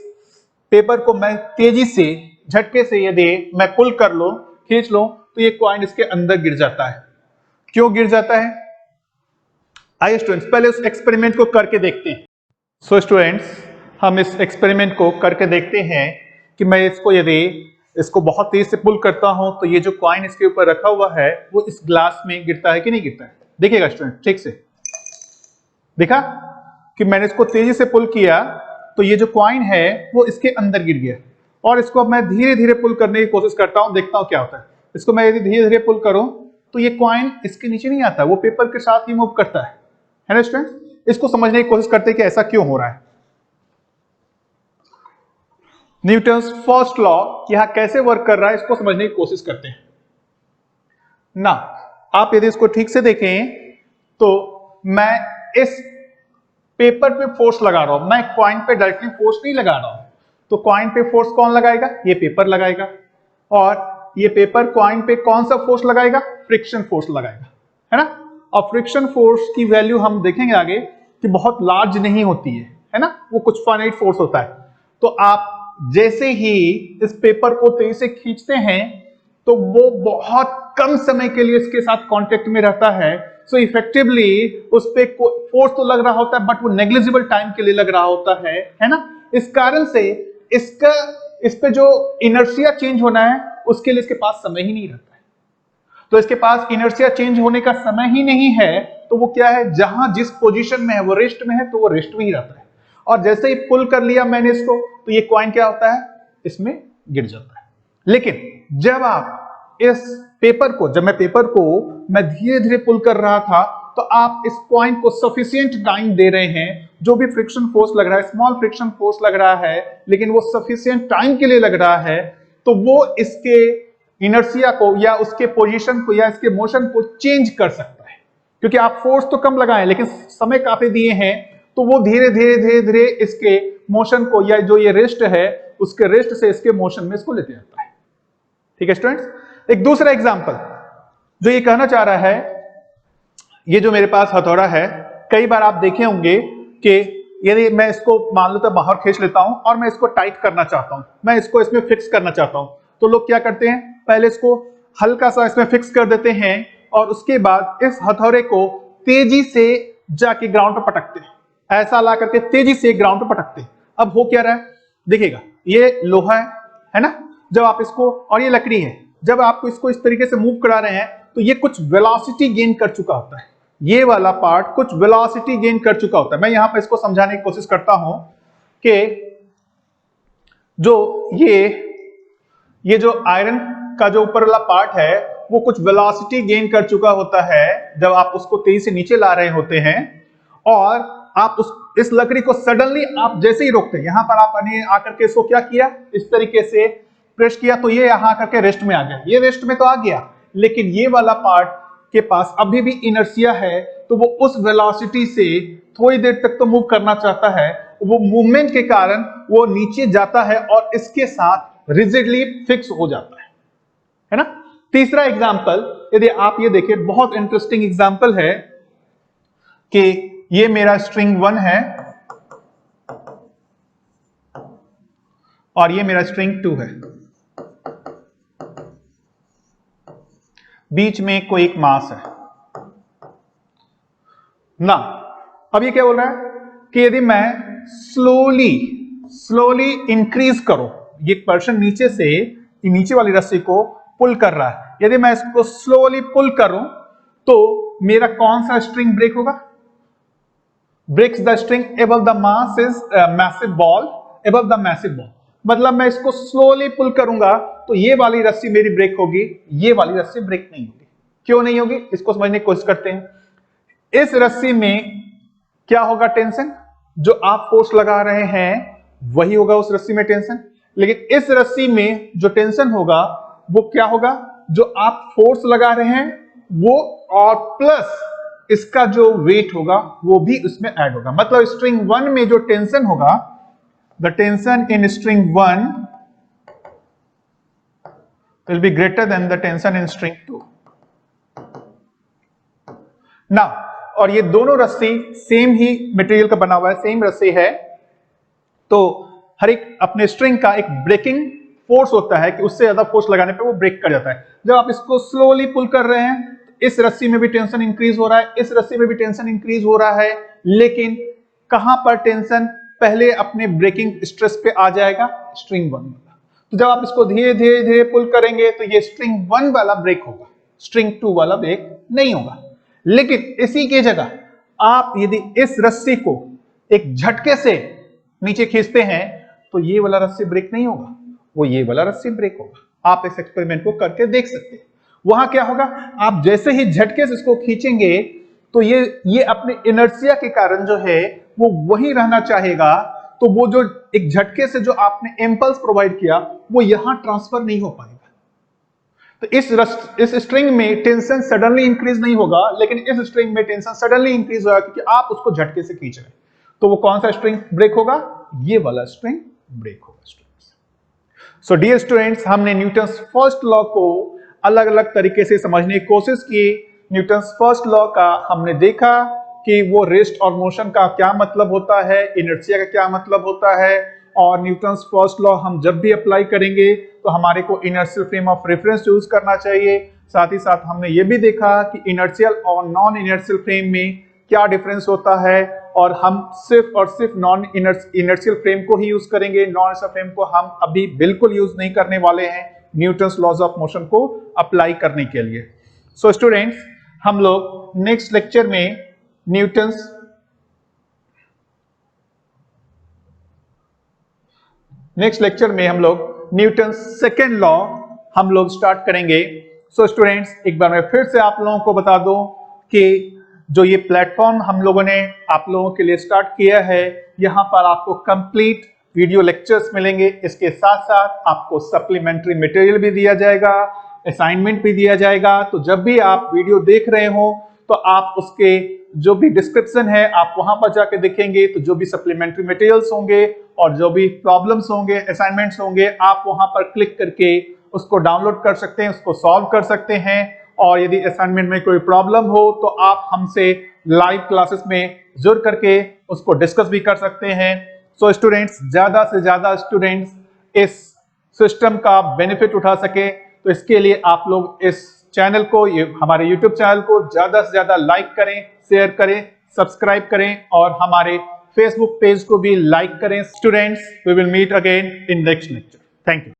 Speaker 2: पेपर को मैं तेजी से झटके से यदि मैं पुल कर लो, खींच लो, तो ये कॉइन इसके अंदर गिर जाता है। क्यों गिर जाता है? आइए स्टूडेंट्स पहले उस एक्सपेरिमेंट को करके देखते हैं। सो स्टूडेंट्स हम इस एक्सपेरिमेंट को करके देखते हैं कि मैं इसको यदि इसको बहुत तेज से पुल करता हूं तो ये जो कॉइन इसके ऊपर रखा हुआ है वो इस ग्लास में गिरता है कि नहीं गिरता है। देखिएगा स्टूडेंट ठीक से, देखा कि मैंने इसको तेजी से पुल किया तो ये जो कॉइन है वो इसके अंदर गिर गया, और इसको अब मैं धीरे धीरे पुल करने की कोशिश करता हूं, देखता हूं क्या होता है। इसको मैं यदि धीरे धीरे पुल करूं तो ये कॉइन इसके नीचे नहीं आता, वो पेपर के साथ ही मूव करता है ना स्टूडेंट। इसको समझने की कोशिश करते हैं कि ऐसा क्यों हो रहा है। न्यूटन्स फर्स्ट लॉ यहां कैसे वर्क कर रहा है इसको समझने की कोशिश करते हैं ना। आप यदि इसको ठीक से देखें तो मैं इस पेपर पे फोर्स लगा रहा हूं, मैं कॉइन पे डायरेक्टली फोर्स नहीं लगा रहा हूं। तो कॉइन पे फोर्स कौन लगाएगा? ये पेपर लगाएगा, और ये पेपर कॉइन पे कौन सा फोर्स लगाएगा? फ्रिक्शन फोर्स लगाएगा, है ना। और फ्रिक्शन फोर्स की वैल्यू हम देखेंगे आगे कि बहुत लार्ज नहीं होती है ना, वो कुछ फाइनाइट फोर्स होता है। तो आप जैसे ही इस पेपर को तेजी से खींचते हैं तो वो बहुत कम समय के लिए इसके साथ कांटेक्ट में रहता है। सो इफेक्टिवली उस पे फोर्स तो लग रहा होता है बट वो नेग्लिजिबल टाइम के लिए लग रहा होता है ना। इस कारण से इसका इस पे जो इनर्शिया चेंज होना है उसके लिए इसके पास समय ही नहीं रहता है। तो इसके पास इनर्शिया चेंज होने का समय ही नहीं है, तो वो क्या है, जहां जिस पोजीशन में है वो रेस्ट में है, तो वो रेस्ट में ही रहता है। और जैसे ही पुल कर लिया मैंने इसको तो ये कॉइन क्या होता है, इसमें गिर जाता है। लेकिन जब आप इस पेपर को मैं धीरे धीरे पुल कर रहा था तो आप इस कॉइन को सफिशिएंट टाइम दे रहे हैं, जो भी फ्रिक्शन फोर्स लग रहा है, स्मॉल फ्रिक्शन फोर्स लग रहा है, लेकिन वो सफिशिएंट टाइम के लिए लग रहा है, तो वो इसके इनर्शिया को या उसके पोजीशन को या इसके मोशन को चेंज कर सकता है। क्योंकि आप फोर्स तो कम लगाए लेकिन समय काफी दिए हैं, तो वो धीरे धीरे धीरे धीरे इसके मोशन को या जो ये रेस्ट है उसके रेस्ट से इसके मोशन में इसको लेते जाता है। ठीक है स्टूडेंट्स। एक दूसरा एग्जांपल जो ये कहना चाह रहा है, ये जो मेरे पास हथौड़ा है, कई बार आप देखे होंगे कि यदि मैं इसको मान लो तो बाहर खींच लेता हूं और मैं इसको टाइट करना चाहता हूं, मैं इसको इसमें फिक्स करना चाहता हूं, तो लोग क्या करते हैं, पहले इसको हल्का सा इसमें फिक्स कर देते हैं और उसके बाद इस हथौड़े को तेजी से जाके ग्राउंड पर पटकते हैं, ऐसा ला करके तेजी से ग्राउंड पर पटकते हैं। अब हो क्या रहा है, देखिएगा ये लोहा है ना, जब आप इसको, और ये लकड़ी है, जब आप इसको इस तरीके से मूव करा रहे हैं तो ये कुछ वेलोसिटी गेन कर चुका होता है, ये वाला पार्ट कुछ वेलोसिटी गेन कर चुका होता है। मैं यहां पर इसको समझाने की कोशिश करता हूं कि जो ये जो आयरन का जो ऊपर वाला पार्ट है वो कुछ वेलोसिटी गेन कर चुका होता है जब आप उसको तेजी से नीचे ला रहे होते हैं, और आप इस लकड़ी को सडनली आप जैसे ही रोकते हैं, यहां पर आपने आकर के इसको क्या किया, इस तरीके से प्रेस किया तो ये यहां आकर के रेस्ट में आ गया, ये रेस्ट में तो आ गया, लेकिन ये वाला पार्ट के पास अभी भी इनर्शिया है, तो वो उस वेलोसिटी से थोड़ी देर तक तो मूव करना चाहता है, वो मूवमेंट के कारण वो नीचे जाता है और इसके साथ रिजिडली फिक्स हो जाता है ना। तीसरा एग्जांपल यदि आप ये देखें, बहुत इंटरेस्टिंग एग्जांपल है कि ये मेरा स्ट्रिंग 1 है और ये मेरा स्ट्रिंग 2 है। बीच में कोई एक मास है ना। अब ये क्या बोल रहा है कि यदि मैं स्लोली इंक्रीज करूं, ये पर्सन नीचे से नीचे वाली रस्सी को पुल कर रहा है, यदि मैं इसको स्लोली पुल करूं तो मेरा कौन सा स्ट्रिंग ब्रेक होगा? Breaks the string above the mass is massive ball, above the massive ball. मतलब मैं इसको स्लोली पुल करूंगा तो ये वाली रस्सी मेरी ब्रेक होगी, ये वाली रस्सी ब्रेक नहीं होगी। क्यों नहीं होगी, इसको समझने की कोशिश करते हैं। इस रस्सी में क्या होगा? टेंशन। जो आप फोर्स लगा रहे हैं वही होगा उस रस्सी में टेंशन, लेकिन इस रस्सी में जो टेंशन होगा वो क्या होगा? जो आप फोर्स लगा रहे हैं वो, और प्लस इसका जो वेट होगा वो भी उसमें ऐड होगा। मतलब स्ट्रिंग 1 में जो टेंशन होगा, the tension in string 1 will be greater than the tension in string 2. Now, और ये दोनों रस्सी सेम ही मटेरियल का बना हुआ है, सेम रस्सी है, तो हर एक अपने स्ट्रिंग का एक ब्रेकिंग फोर्स होता है कि उससे ज्यादा फोर्स लगाने पे वो ब्रेक कर जाता है। जब आप इसको स्लोली पुल कर रहे हैं, इस रस्सी में भी टेंशन इंक्रीज हो रहा है, इस रस्सी में भी टेंशन इंक्रीज हो रहा है, लेकिन कहां पर टेंशन पहले अपने ब्रेकिंग स्ट्रेस पे आ जाएगा? स्ट्रिंग 1 वाला। तो जब आप इसको धीरे धीरे धीरे पुल करेंगे तो ये स्ट्रिंग 1 वाला ब्रेक होगा, स्ट्रिंग 2 वाला ब्रेक नहीं होगा। लेकिन इसी की जगह आप यदि इस रस्सी को एक झटके से नीचे खींचते हैं तो ये वाला रस्सी ब्रेक नहीं होगा, वो ये वाला रस्सी ब्रेक होगा। आप इस एक्सपेरिमेंट को करके देख सकते हैं। वहां क्या होगा? आप जैसे ही झटके से इसको खींचेंगे तो ये अपने इनर्शिया के कारण जो है वो वही रहना चाहेगा, तो वो जो एक झटके से जो आपने इंपल्स प्रोवाइड किया वो यहां ट्रांसफर नहीं हो पाएगा। तो इस स्ट्रिंग में टेंशन सडनली इंक्रीज नहीं होगा, लेकिन इस स्ट्रिंग में टेंशन सडनली इंक्रीज होगा क्योंकि आप उसको झटके से खींच रहे हैं। तो वो कौन सा स्ट्रिंग ब्रेक होगा? ये वाला स्ट्रिंग ब्रेक होगा। सो डियर स्टूडेंट्स, हमने न्यूटन्स फर्स्ट लॉ को अलग अलग तरीके से समझने की कोशिश की। न्यूटन्स फर्स्ट लॉ का हमने देखा कि वो रेस्ट और मोशन का क्या मतलब होता है, इनर्शिया का क्या मतलब होता है, और न्यूटन्स फर्स्ट लॉ हम जब भी अप्लाई करेंगे तो हमारे को inertial frame of reference use करना चाहिए। साथ ही साथ हमने ये भी देखा कि इनर्शियल और नॉन इनर्शियल फ्रेम में क्या डिफरेंस होता है, और हम सिर्फ और सिर्फ नॉन इनर्शियल फ्रेम को ही यूज करेंगे, नॉन इनर्शियल फ्रेम को हम अभी बिल्कुल यूज नहीं करने वाले हैं न्यूटन्स लॉज ऑफ मोशन को अप्लाई करने के लिए। सो स्टूडेंट्स, हम लोग नेक्स्ट लेक्चर में हम लोग न्यूटन्स सेकेंड लॉ हम लोग स्टार्ट करेंगे। सो स्टूडेंट्स, एक बार मैं फिर से आप लोगों को बता दूं कि जो ये प्लेटफॉर्म हम लोगों ने आप लोगों के लिए स्टार्ट किया है, यहाँ पर आपको कंप्लीट वीडियो लेक्चर्स मिलेंगे। इसके साथ साथ आपको सप्लीमेंट्री मटेरियल भी दिया जाएगा, असाइनमेंट भी दिया जाएगा। तो जब भी आप वीडियो देख रहे हो तो आप उसके जो भी डिस्क्रिप्शन है आप वहां पर जाके देखेंगे, तो जो भी सप्लीमेंट्री मटेरियल्स होंगे और जो भी प्रॉब्लम्स होंगे, असाइनमेंट्स होंगे, आप वहां पर क्लिक करके उसको डाउनलोड कर सकते हैं, उसको सॉल्व कर सकते हैं। और यदि असाइनमेंट में कोई प्रॉब्लम हो तो आप हमसे लाइव क्लासेस में जुड़ करके उसको डिस्कस भी कर सकते हैं। सो स्टूडेंट्स, ज्यादा से ज्यादा स्टूडेंट्स इस सिस्टम का बेनिफिट उठा सके, तो इसके लिए आप लोग इस चैनल को, हमारे यूट्यूब चैनल को ज्यादा से ज्यादा लाइक करें, शेयर करें, सब्सक्राइब करें, और हमारे फेसबुक पेज को भी लाइक करें। Students, we will meet again in next lecture. Thank you.